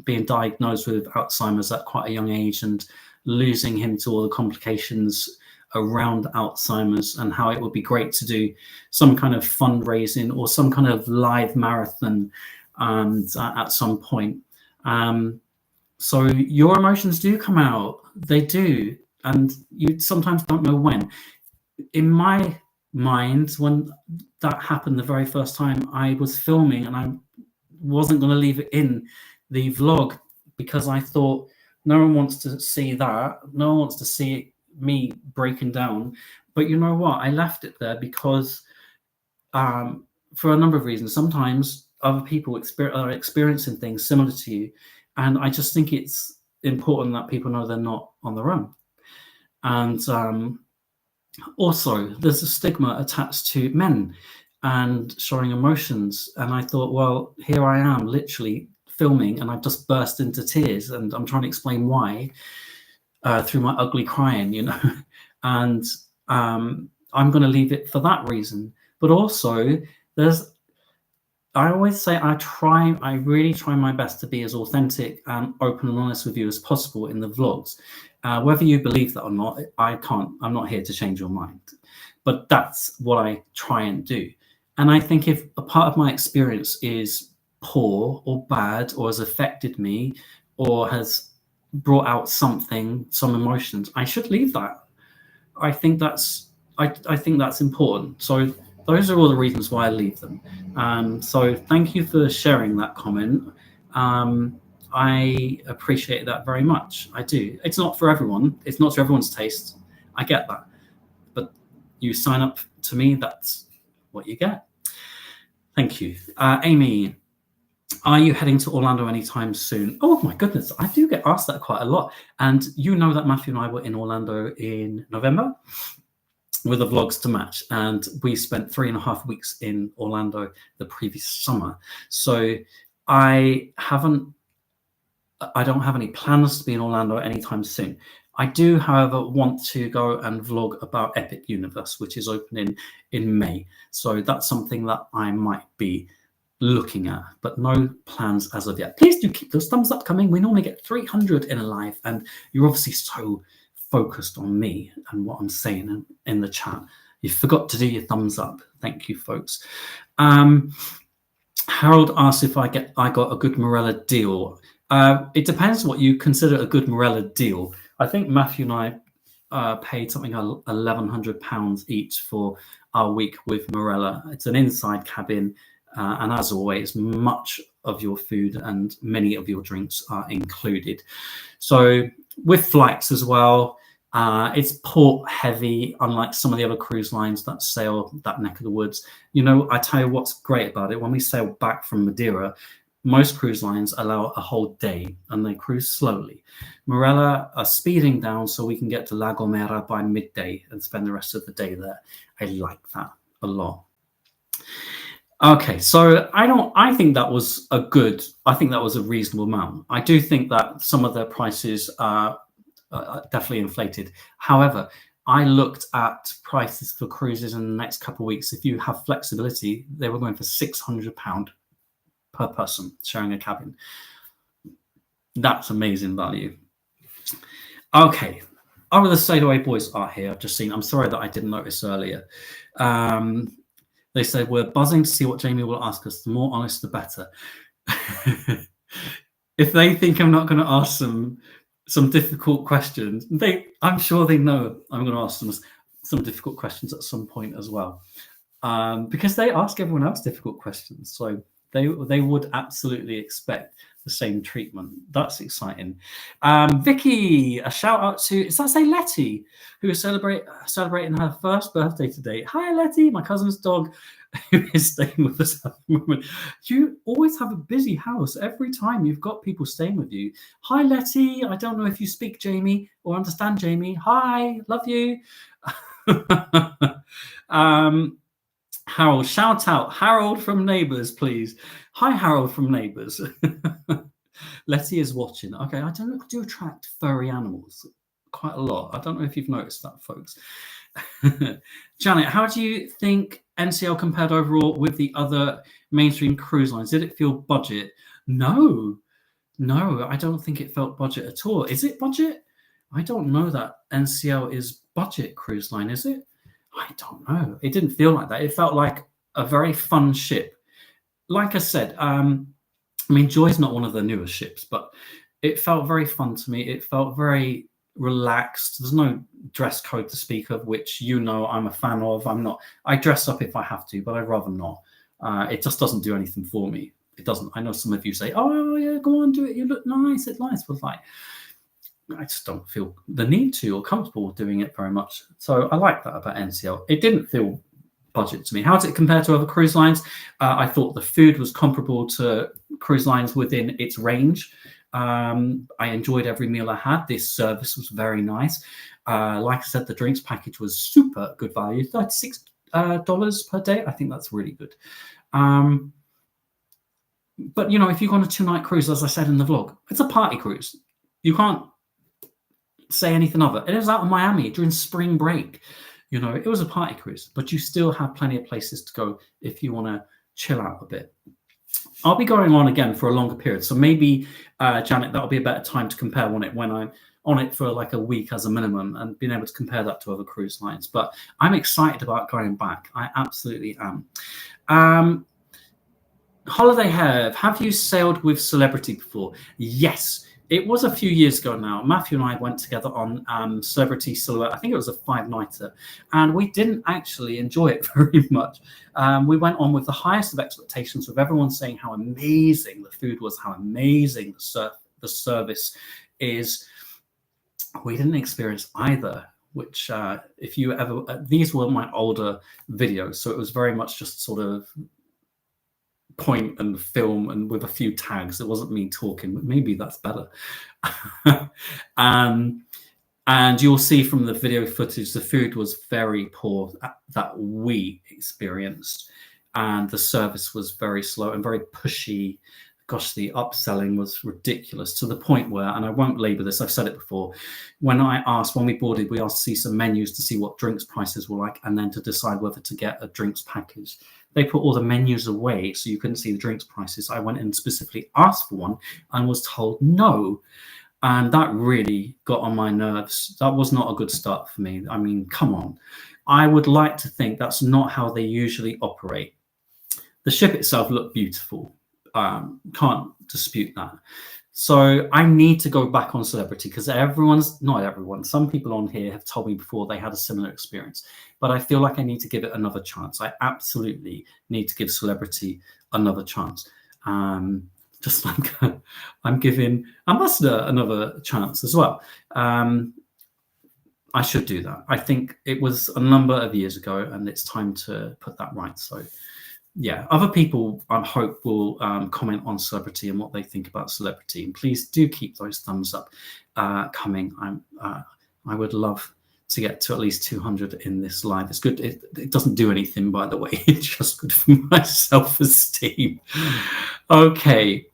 being diagnosed with Alzheimer's at quite a young age and losing him to all the complications around Alzheimer's, and how it would be great to do some kind of fundraising or some kind of live marathon at some point. So your emotions do come out, they do, and you sometimes don't know when. In my mind, when that happened the very first time, I was filming and I wasn't going to leave it in the vlog because I thought no one wants to see that, no one wants to see me breaking down. But you know what, I left it there because for a number of reasons. Sometimes other people are experiencing things similar to you, and I just think it's important that people know they're not on their own. And also there's a stigma attached to men and showing emotions, and I thought, well, here I am literally filming and I've just burst into tears and I'm trying to explain why through my ugly crying, you know. And I'm going to leave it for that reason. But also I always say I really try my best to be as authentic and open and honest with you as possible in the vlogs. Whether you believe that or not, I'm not here to change your mind. But that's what I try and do. And I think if a part of my experience is poor or bad or has affected me or has brought out some emotions, I should leave that. I think that's important. So those are all the reasons why I leave them. So thank you for sharing that comment. I appreciate that very much. I do. It's not for everyone. It's not to everyone's taste. I get that. But you sign up to me, that's what you get. Thank you. Amy, are you heading to Orlando anytime soon? Oh my goodness, I do get asked that quite a lot. And you know that Matthew and I were in Orlando in November with the vlogs to match. And we spent 3.5 weeks in Orlando the previous summer. So I don't have any plans to be in Orlando anytime soon. I do, however, want to go and vlog about Epic Universe, which is opening in May. So that's something that I might be looking at, but no plans as of yet. Please do keep those thumbs up coming. We normally get 300 in a live, and you're obviously so focused on me and what I'm saying in the chat. You forgot to do your thumbs up. Thank you, folks. Harold asks if I got a good Morella deal. It depends what you consider a good Morella deal. I think Matthew and I paid something £1,100 each for our week with Morella. It's an inside cabin. And as always, much of your food and many of your drinks are included. So with flights as well, it's port heavy, unlike some of the other cruise lines that sail that neck of the woods. You know, I tell you what's great about it. When we sail back from Madeira, most cruise lines allow a whole day and they cruise slowly. Morella are speeding down so we can get to La Gomera by midday and spend the rest of the day there. I like that a lot. Okay, so I think that was a reasonable amount. I do think that some of their prices are definitely inflated. However, I looked at prices for cruises in the next couple of weeks. If you have flexibility, they were going for £600 per per person sharing a cabin. That's amazing value. Okay. Oh, the Sail Away boys are here. I've just seen. I'm sorry that I didn't notice earlier. They said, we're buzzing to see what Jamie will ask us. The more honest, the better. If they think I'm not going to ask them some difficult questions, I'm sure they know I'm going to ask them some difficult questions at some point as well. Because they ask everyone else difficult questions. So they would absolutely expect the same treatment. That's exciting. Vicky, a shout out to, does that say Letty, who is celebrating her first birthday today. Hi, Letty, my cousin's dog, who is staying with us at the moment. You always have a busy house every time you've got people staying with you. Hi, Letty. I don't know if you speak Jamie or understand Jamie. Hi, love you. Harold, shout out Harold from Neighbours, please. Hi, Harold from Neighbours. Letty is watching. Okay, I do attract furry animals quite a lot. I don't know if you've noticed that, folks. Janet, how do you think NCL compared overall with the other mainstream cruise lines? Did it feel budget? No, I don't think it felt budget at all. Is it budget? I don't know that NCL is budget cruise line, is it? I don't know. It didn't feel like that. It felt like a very fun ship. Like I said, Joy's not one of the newest ships, but it felt very fun to me. It felt very relaxed. There's no dress code to speak of, which I'm a fan of. I dress up if I have to, but I'd rather not. It just doesn't do anything for me. It doesn't. I know some of you say, oh yeah, go on, do it. You look nice. It's nice. But I just don't feel the need to or comfortable doing it very much. So I like that about NCL. It didn't feel budget to me. How did it compare to other cruise lines? I thought the food was comparable to cruise lines within its range. I enjoyed every meal I had. This service was very nice. Like I said, the drinks package was super good value. $36 per day. I think that's really good. But if you go on a 2-night cruise, as I said in the vlog, it's a party cruise. You can't say anything of it. It was out in Miami during spring break. It was a party cruise, but you still have plenty of places to go if you want to chill out a bit. I'll be going on again for a longer period. So maybe, Janet, that'll be a better time to compare on it when I'm on it for like a week as a minimum and being able to compare that to other cruise lines. But I'm excited about going back. I absolutely am. Holiday have you sailed with Celebrity before? Yes. It was a few years ago now. Matthew and I went together on Celebrity Silhouette. I think it was a 5-nighter, and we didn't actually enjoy it very much. We went on with the highest of expectations, with everyone saying how amazing the food was, how amazing the service is. We didn't experience either, which if you ever, these were my older videos, so it was very much just sort of point and film and with a few tags. It wasn't me talking, but maybe that's better. And you'll see from the video footage, the food was very poor that we experienced, and the service was very slow and very pushy. Gosh, the upselling was ridiculous, to the point where, and I won't labor this, I've said it before, when we boarded, we asked to see some menus to see what drinks prices were like, and then to decide whether to get a drinks package. They put all the menus away so you couldn't see the drinks prices. I went and specifically asked for one and was told no. And that really got on my nerves. That was not a good start for me. I mean, come on. I would like to think that's not how they usually operate. The ship itself looked beautiful. Can't dispute that. So I need to go back on Celebrity, because not everyone, some people on here have told me before they had a similar experience, but I feel like I need to give it another chance. I absolutely need to give Celebrity another chance. Just like I'm giving Ambassador another chance as well. I should do that. I think it was a number of years ago, and it's time to put that right. So yeah, other people, I hope, will comment on Celebrity and what they think about Celebrity. And please do keep those thumbs up coming. I would love to get to at least 200 in this live. It's good. It doesn't do anything, by the way. It's just good for my self-esteem. Okay,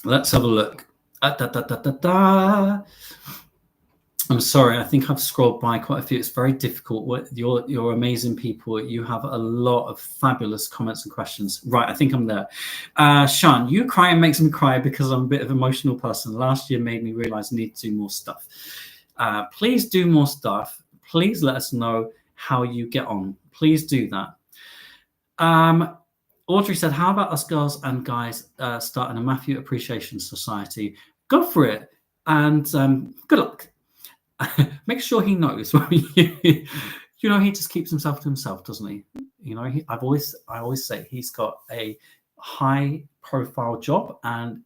let's have a look. I'm sorry, I think I've scrolled by quite a few. It's very difficult. You're amazing people. You have a lot of fabulous comments and questions. Right, I think I'm there. Sean, you crying makes me cry because I'm a bit of an emotional person. Last year made me realize I need to do more stuff. Please do more stuff. Please let us know how you get on. Please do that. Audrey said, how about us girls and guys starting a Matthew Appreciation Society? Go for it. And good luck. Make sure he knows. He just keeps himself to himself, doesn't he? I always say he's got a high profile job and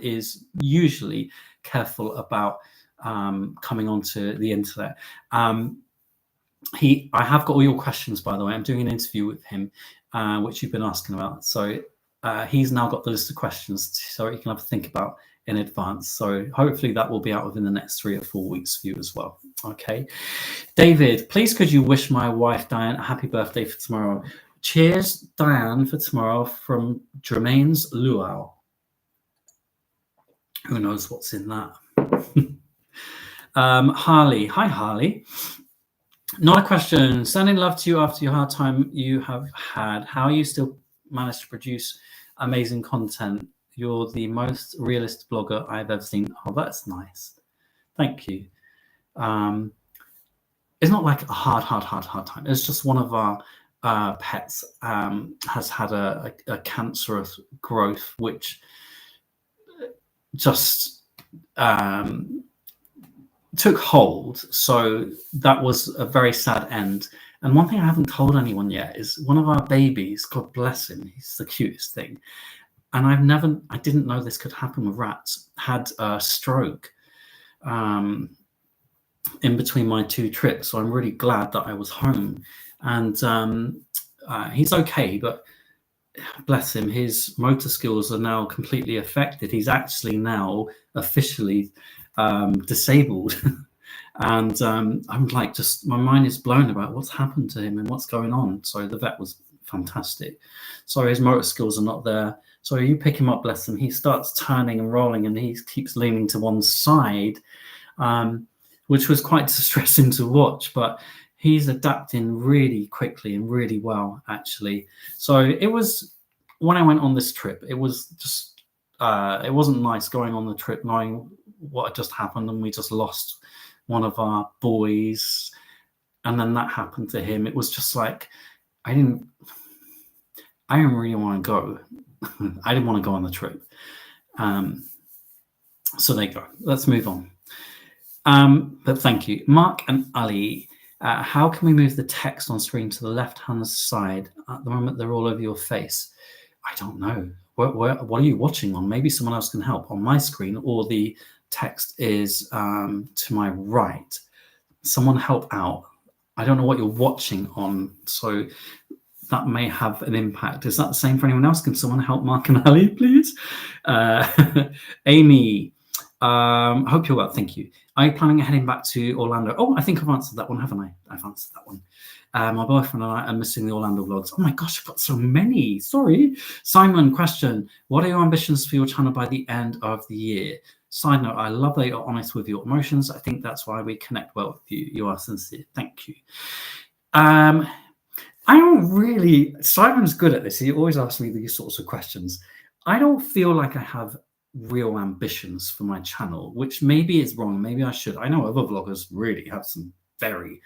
is usually careful about coming onto the internet. I have got all your questions, by the way. I'm doing an interview with him, which you've been asking about. So he's now got the list of questions so he can have a think about in advance. So hopefully that will be out within the next 3 or 4 weeks for you as well. Okay. David, please could you wish my wife Diane a happy birthday for tomorrow? Cheers, Diane, for tomorrow from Jermaine's Luau. Who knows what's in that? Harley. Hi, Harley. Not a question. Sending love to you after your hard time you have had. How you still manage to produce amazing content? You're the most realist blogger I've ever seen. Oh, that's nice. Thank you. It's not like a hard time. It's just one of our pets has had a cancerous growth, which just took hold. So that was a very sad end. And one thing I haven't told anyone yet is one of our babies, God bless him, he's the cutest thing. And I didn't know this could happen with rats, had a stroke in between my 2 trips. So I'm really glad that I was home. And he's okay, but bless him, his motor skills are now completely affected. He's actually now officially disabled. And I'm like, just my mind is blown about what's happened to him and what's going on. So the vet was fantastic. So his motor skills are not there. So you pick him up, bless him, he starts turning and rolling and he keeps leaning to one side, which was quite distressing to watch, but he's adapting really quickly and really well, actually. So it was, when I went on this trip, it was just, it wasn't nice going on the trip knowing what had just happened and we just lost one of our boys. And then that happened to him. It was just like, I didn't really want to go. I didn't want to go on the trip. So there you go. Let's move on. But thank you. Mark and Ali, how can we move the text on screen to the left-hand side? At the moment, they're all over your face. I don't know. What are you watching on? Maybe someone else can help. On my screen, or the text is to my right. Someone help out. I don't know what you're watching on, so that may have an impact. Is that the same for anyone else? Can someone help Mark and Ali, please? Amy, hope you're well. Thank you. Are you planning on heading back to Orlando? Oh, I think I've answered that one, haven't I? I've answered that one. My boyfriend and I are missing the Orlando vlogs. Oh my gosh, I've got so many. Sorry. Simon, question. What are your ambitions for your channel by the end of the year? Side note, I love that you're honest with your emotions. I think that's why we connect well with you. You are sincere. Thank you. I don't really, Simon's good at this. He always asks me these sorts of questions. I don't feel like I have real ambitions for my channel, which maybe is wrong. Maybe I should. I know other vloggers really have some very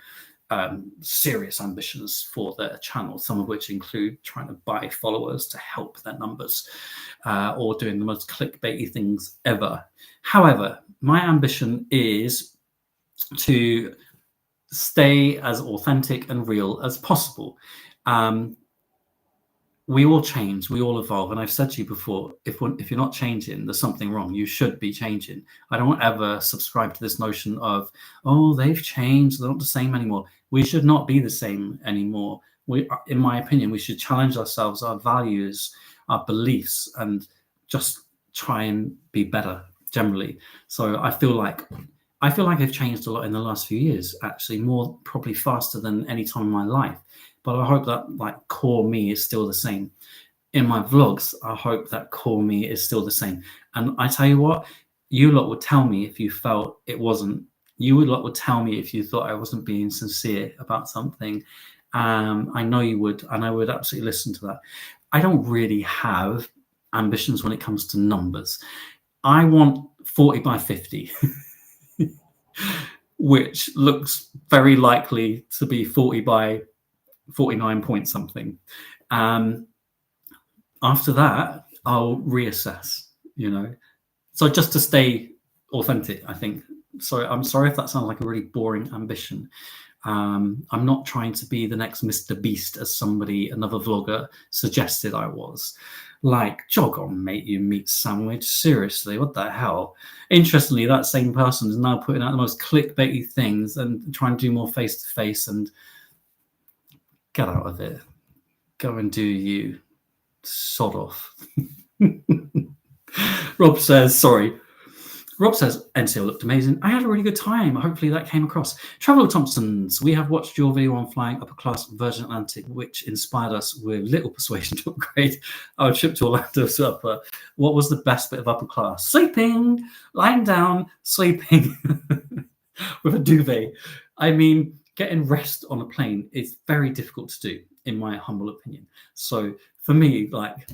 serious ambitions for their channel, some of which include trying to buy followers to help their numbers or doing the most clickbaity things ever. However, my ambition is to stay as authentic and real as possible. We all change, we all evolve, and I've said to you before, if you're not changing, there's something wrong. You should be changing. I don't ever subscribe to this notion of, oh, they've changed, they're not the same anymore. We should not be the same anymore. In my opinion, we should challenge ourselves, our values, our beliefs, and just try and be better generally. So I feel like I've changed a lot in the last few years, actually, more probably faster than any time in my life. But I hope that like core me is still the same. In my vlogs, I hope that core me is still the same. And I tell you what, you lot would tell me if you felt it wasn't You would tell me if you thought I wasn't being sincere about something. I know you would, and I would absolutely listen to that. I don't really have ambitions when it comes to numbers. I want 40 by 50, which looks very likely to be 40 by 49 point something. After that, I'll reassess, So just to stay authentic, I think. So I'm sorry if that sounds like a really boring ambition. I'm not trying to be the next Mr. Beast, as another vlogger suggested I was. Like, jog on, mate, you meat sandwich. Seriously, what the hell? Interestingly, that same person is now putting out the most clickbaity things and trying to do more face-to-face, and get out of it. Go and do you. Sod off. Rob says, NCL looked amazing. I had a really good time. Hopefully that came across. Traveller Thompsons, we have watched your video on flying upper class Virgin Atlantic, which inspired us with little persuasion to upgrade our trip to Orlando to upper. What was the best bit of upper class? Sleeping, lying down, sleeping with a duvet. I mean, getting rest on a plane is very difficult to do, in my humble opinion. So for me, like,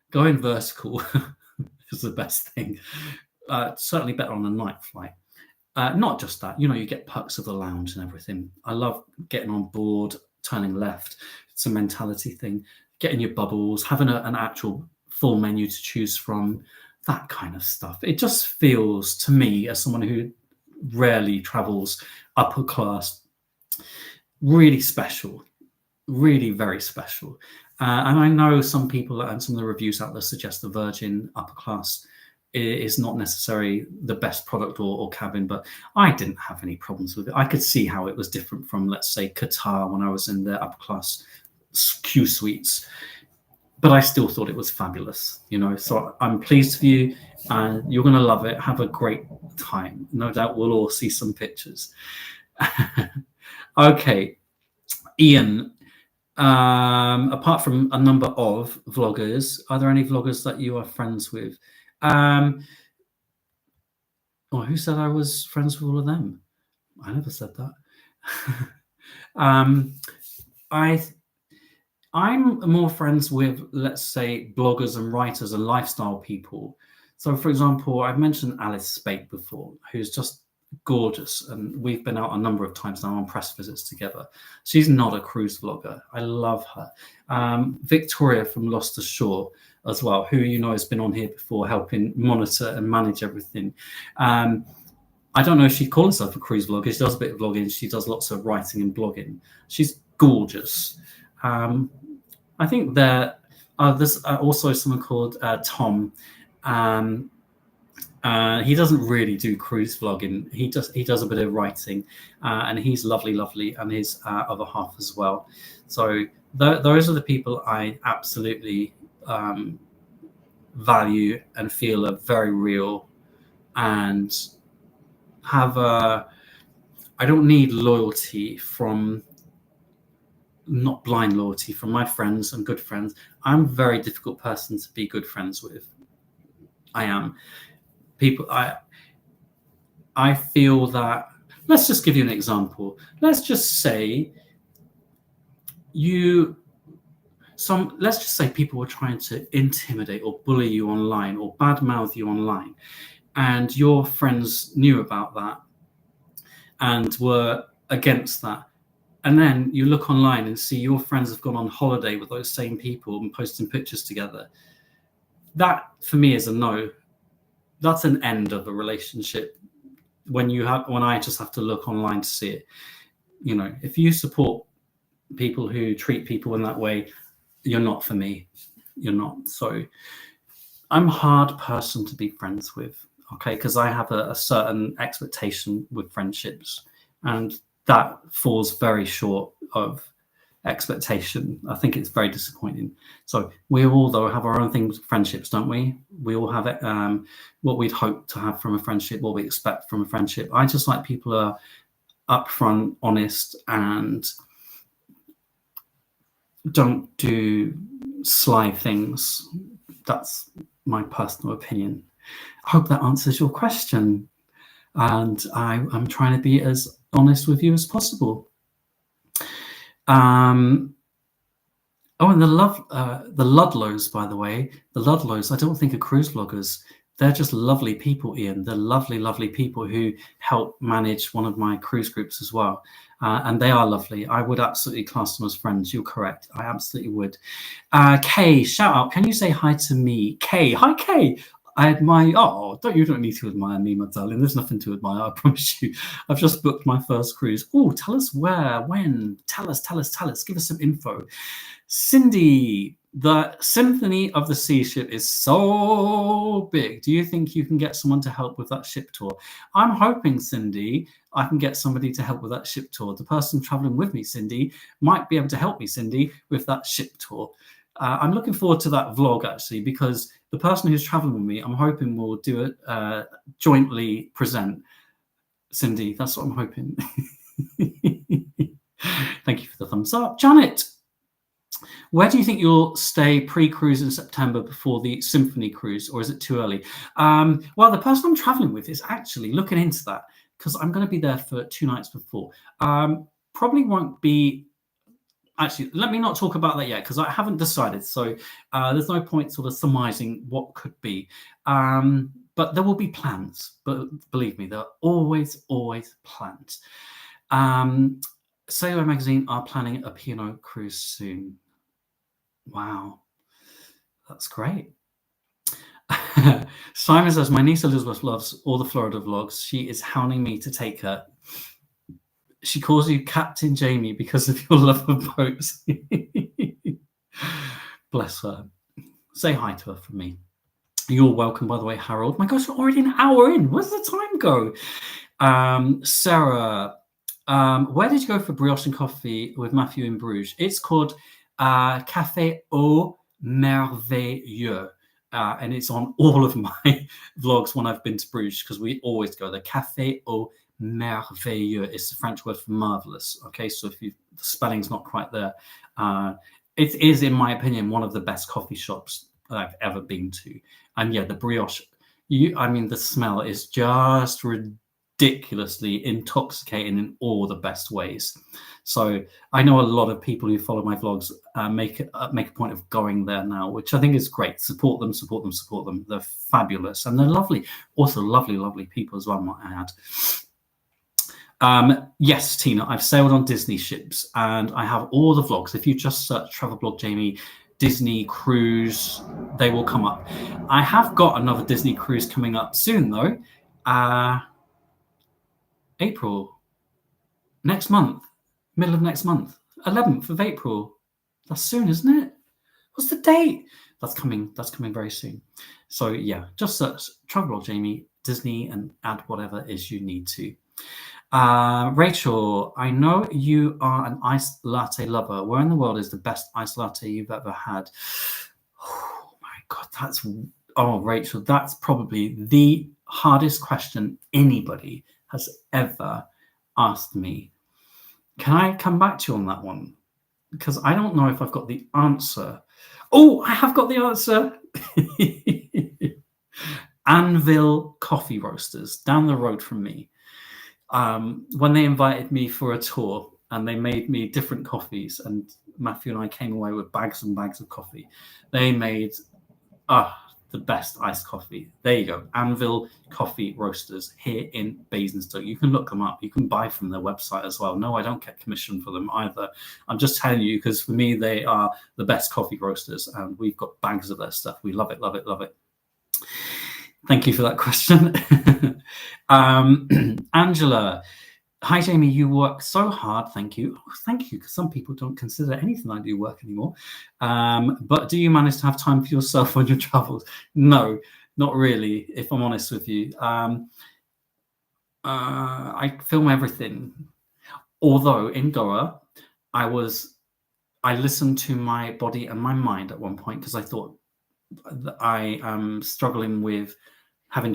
going vertical is the best thing. Certainly better on a night flight. Not just that, you get perks of the lounge and everything. I love getting on board, turning left. It's a mentality thing. Getting your bubbles, having an actual full menu to choose from, that kind of stuff. It just feels, to me, as someone who rarely travels upper class, really special. Really very special. And I know some people and some of the reviews out there suggest the Virgin upper class is not necessarily the best product or cabin, but I didn't have any problems with it. I could see how it was different from, let's say, Qatar when I was in the upper class Q suites, but I still thought it was fabulous, So I'm pleased for you, and you're going to love it. Have a great time. No doubt we'll all see some pictures. Okay, Ian. Apart from a number of vloggers, are there any vloggers that you are friends with? Who said I was friends with all of them? I never said that. I'm more friends with, let's say, bloggers and writers and lifestyle people. So, for example, I've mentioned Alice Spate before, who's just gorgeous, and we've been out a number of times now on press visits together. She's not a cruise vlogger. I love her. Victoria from Lost Ashore as well, who has been on here before, helping monitor and manage everything. I don't know if she'd call herself a cruise vlogger. She does a bit of vlogging. She does lots of writing and blogging. She's gorgeous. I think there's also someone called Tom. He doesn't really do cruise vlogging. He does a bit of writing, and he's lovely, and his other half as well. So those are the people I absolutely value and feel are very real, and have I don't need loyalty from, not blind loyalty from, my friends and good friends. I'm a very difficult person to be good friends with. I am. People, I feel that, let's just give you an example. Let's just say let's just say people were trying to intimidate or bully you online or badmouth you online, and your friends knew about that and were against that. And then you look online and see your friends have gone on holiday with those same people and posting pictures together. That, for me, is a no. That's an end of a relationship. When I just have to look online to see it. If you support people who treat people in that way, you're not for me. You're not. So I'm a hard person to be friends with, okay? Because I have a certain expectation with friendships, and that falls very short of expectation. I think it's very disappointing. So we all, though, have our own things, friendships, don't we? We all have what we'd hope to have from a friendship, what we expect from a friendship. I just like people are upfront, honest, and don't do sly things. That's my personal opinion. I hope that answers your question. and I'm trying to be as honest with you as possible. Oh, and the Ludlows, by the way, the Ludlows, I don't think are cruise vloggers. They're just lovely people, Ian. They're lovely, lovely people who help manage one of my cruise groups as well. And they are lovely. I would absolutely class them as friends. You're correct. I absolutely would. Kay, shout out. Can you say hi to me? Kay, hi, Kay. I admire. Oh, you don't need to admire me, my darling. There's nothing to admire. I promise you. I've just booked my first cruise. Oh, tell us where, when. Tell us. Give us some info. Cindy, the Symphony of the Sea ship is so big. Do you think you can get someone to help with that ship tour? I'm hoping, Cindy, I can get somebody to help with that ship tour. The person traveling with me, Cindy, might be able to help me, Cindy, with that ship tour. I'm looking forward to that vlog, actually, because the person who's traveling with me, I'm hoping will do it jointly present. Cindy, that's what I'm hoping. Thank you for the thumbs up. Janet, where do you think you'll stay pre-cruise in September before the Symphony cruise, or is it too early? Well, the person I'm traveling with is actually looking into that, because I'm going to be there for 2 nights before. Probably won't be. Actually, let me not talk about that yet, because I haven't decided. So there's no point sort of surmising what could be. But there will be plans. But believe me, there are always plans. Sailor Magazine are planning a P&O cruise soon. Wow, that's great. Simon says, my niece Elizabeth loves all the Florida vlogs. She is hounding me to take her. She calls you Captain Jamie because of your love of boats. Bless her. Say hi to her from me. You're welcome, by the way, Harold. My gosh, we're already an hour in. Where's the time go? Sarah, where did you go for brioche and coffee with Matthew in Bruges? It's called Café au Merveilleux. And it's on all of my vlogs when I've been to Bruges, because we always go there. Café au Merveilleux is the French word for marvelous. Okay, so if the spelling's not quite there, it is, in my opinion, one of the best coffee shops that I've ever been to. And yeah, the brioche, the smell is just ridiculously intoxicating in all the best ways. So I know a lot of people who follow my vlogs make a point of going there now, which I think is great. Support them. They're fabulous, and they're lovely. Also lovely people as well, might I add. Yes, Tina, I've sailed on Disney ships, and I have all the vlogs. If you just search Travel Blog Jamie Disney cruise, they will come up. I have got another Disney cruise coming up soon, though. April, next month, middle of next month, 11th of April. That's soon, isn't it? What's the date? That's coming very soon. So yeah, just search Travel Blog Jamie Disney and add whatever is you need to. Rachel, I know you are an iced latte lover. Where in the world is the best iced latte you've ever had? Oh my God, Rachel, that's probably the hardest question anybody has ever asked me. Can I come back to you on that one? Because I don't know if I've got the answer. Oh, I have got the answer. Anvil Coffee Roasters down the road from me. When they invited me for a tour and they made me different coffees, and Matthew and I came away with bags and bags of coffee. They made the best iced coffee. There you go. Anvil Coffee Roasters here in Basingstoke. You can look them up. You can buy from their website as well. No, I don't get commission for them either. I'm just telling you, because for me, they are the best coffee roasters, and we've got bags of their stuff. We love it. Thank you for that question. Angela, hi, Jamie. You work so hard. Thank you. Oh, thank you, because some people don't consider anything I do work anymore. But do you manage to have time for yourself on your travels? No, not really, if I'm honest with you. I film everything. Although in Goa, I listened to my body and my mind at one point, because I thought that I am struggling with having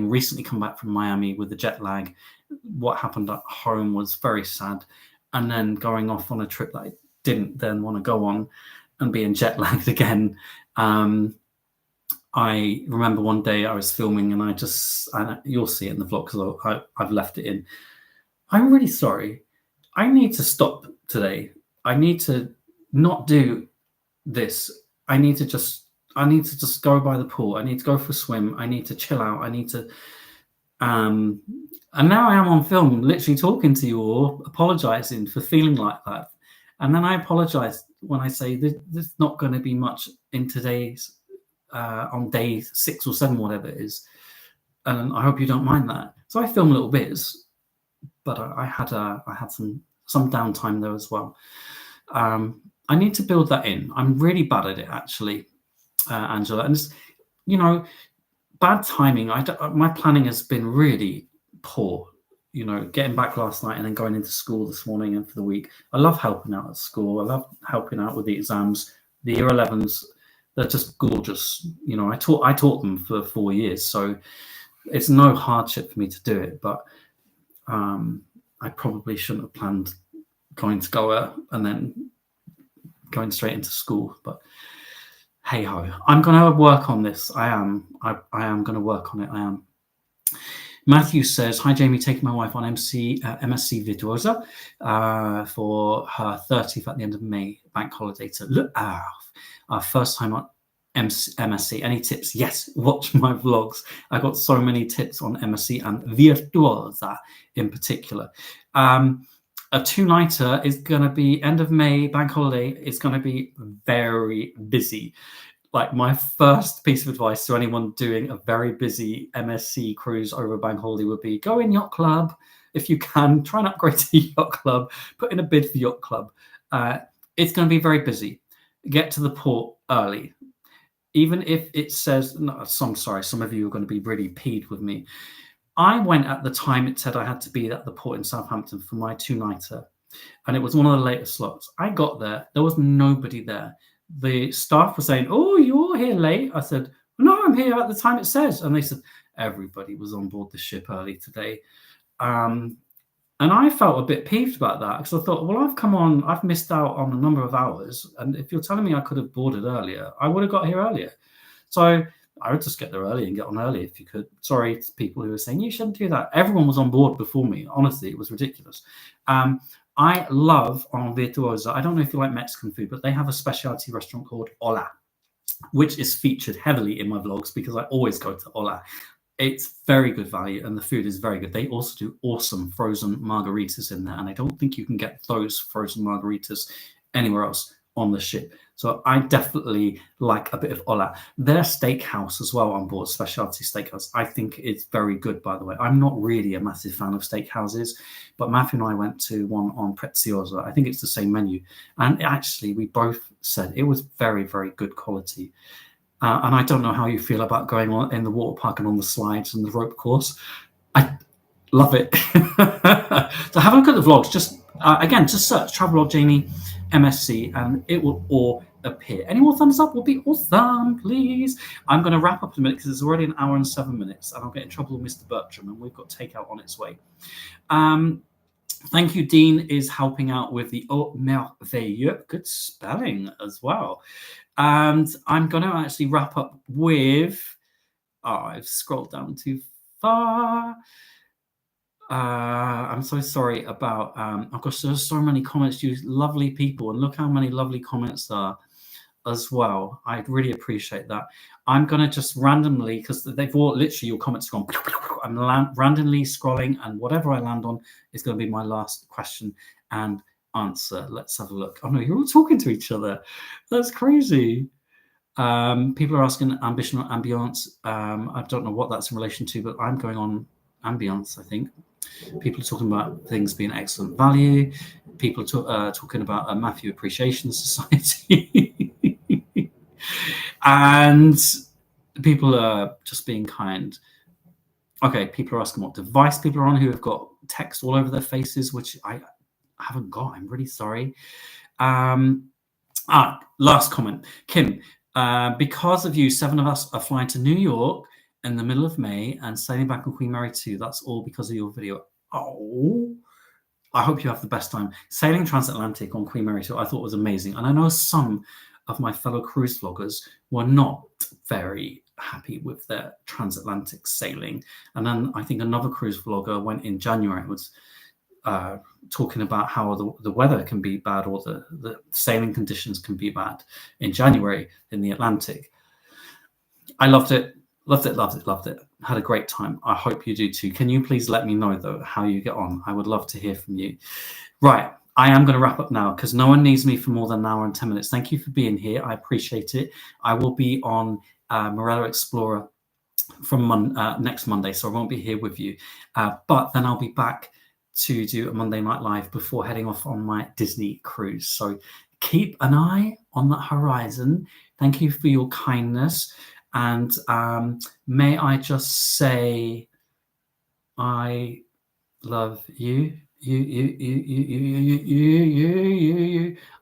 recently come back from Miami with the jet lag. What happened at home was very sad, and then going off on a trip that I didn't then want to go on and being jet lagged again. I remember one day I was filming and you'll see it in the vlog because I've left it in. I'm really sorry. I need to stop today. I need to not do this. I need to just go by the pool. I need to go for a swim. I need to chill out. I need to and now I am on film literally talking to you all, apologizing for feeling like that. And then I apologize when I say there's not going to be much in today's on day 6 or 7, whatever it is. And I hope you don't mind that. So I film little bits, but I had some downtime there as well. I need to build that in. I'm really bad at it, actually, Angela. And it's, bad timing. My planning has been really poor. Getting back last night and then going into school this morning and for the week. I love helping out at school. I love helping out with the exams. The year 11s, they're just gorgeous. I taught them for 4 years, so it's no hardship for me to do it. But I probably shouldn't have planned going to Goa and then going straight into school. But hey ho, I'm going to work on this. I am going to work on it. I am. Matthew says, hi Jamie, taking my wife on MSc Virtuosa for her 30th at the end of May, bank holiday to look our first time on MSc. Any tips? Yes, watch my vlogs. I got so many tips on MSc and Virtuosa in particular. A 2-nighter is going to be end of May, bank holiday. It's going to be very busy. Like, my first piece of advice to anyone doing a very busy MSc cruise over a bank holiday would be go in yacht club if you can. Try and upgrade to yacht club. Put in a bid for yacht club. It's going to be very busy. Get to the port early. Even if it says, no, I'm sorry, some of you are going to be really peeved with me. I went at the time it said I had to be at the port in Southampton for my 2-nighter, and it was one of the later slots. I got there. There was nobody there. The staff were saying, oh, you're here late. I said, no, I'm here at the time it says. And they said, everybody was on board the ship early today. And I felt a bit peeved about that because I thought, well, I've missed out on a number of hours. And if you're telling me I could have boarded earlier, I would have got here earlier. So I would just get there early and get on early if you could. Sorry to people who were saying, you shouldn't do that. Everyone was on board before me. Honestly, it was ridiculous. I love on Virtuosa, I don't know if you like Mexican food, but they have a specialty restaurant called Hola, which is featured heavily in my vlogs because I always go to Hola. It's very good value and the food is very good. They also do awesome frozen margaritas in there, and I don't think you can get those frozen margaritas anywhere else on the ship. So I definitely like a bit of Hola. Their steakhouse as well on board, specialty steakhouse, I think it's very good, by the way. I'm not really a massive fan of steakhouses, but Matthew and I went to one on Preziosa. I think it's the same menu. And actually, we both said it was very, very good quality. And I don't know how you feel about going on in the water park and on the slides and the rope course. I love it. So have a look at the vlogs. Just search Travelog Jamie MSc and it will all appear. Any more thumbs up will be awesome, please. I'm going to wrap up in a minute because it's already an hour and 7 minutes and I'll get in trouble with Mr. Bertram and we've got takeout on its way. Thank you. Dean is helping out with the Au Merveilleux. Good spelling as well. And I'm going to actually wrap up with, I've scrolled down too far. I'm so sorry about, oh gosh, there's so many comments, you lovely people, and look how many lovely comments there are as well. I really appreciate that. I'm going to just randomly, because they've all literally, your comments have gone, I'm randomly scrolling, and whatever I land on is going to be my last question and answer. Let's have a look. Oh no, you're all talking to each other. That's crazy. People are asking ambition or ambiance. I don't know what that's in relation to, but I'm going on ambiance, I think. People are talking about things being excellent value. People are talking about a Matthew Appreciation Society. And people are just being kind. Okay, people are asking what device people are on who have got text all over their faces, which I haven't got. I'm really sorry. Last comment. Kim, because of you, 7 of us are flying to New York in the middle of May and sailing back on Queen Mary 2. That's all because of your video. Oh, I hope you have the best time. Sailing transatlantic on Queen Mary 2 I thought was amazing. And I know some of my fellow cruise vloggers were not very happy with their transatlantic sailing. And then I think another cruise vlogger went in January and was talking about how the weather can be bad, or the sailing conditions can be bad in January in the Atlantic. I loved it. Loved it. Had a great time. I hope you do too. Can you please let me know, though, how you get on? I would love to hear from you. Right. I am going to wrap up now because no one needs me for more than an hour and 10 minutes. Thank you for being here. I appreciate it. I will be on Morello Explorer from next Monday, so I won't be here with you. But then I'll be back to do a Monday Night Live before heading off on my Disney cruise. So keep an eye on that horizon. Thank you for your kindness. And may I just say, I love you. You.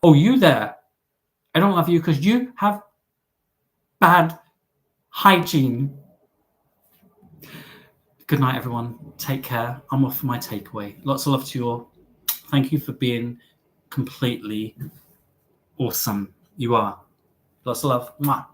Oh, you there. I don't love you because you have bad hygiene. Good night, everyone. Take care. I'm off for my takeaway. Lots of love to you all. Thank you for being completely awesome. You are. Lots of love. Mwah.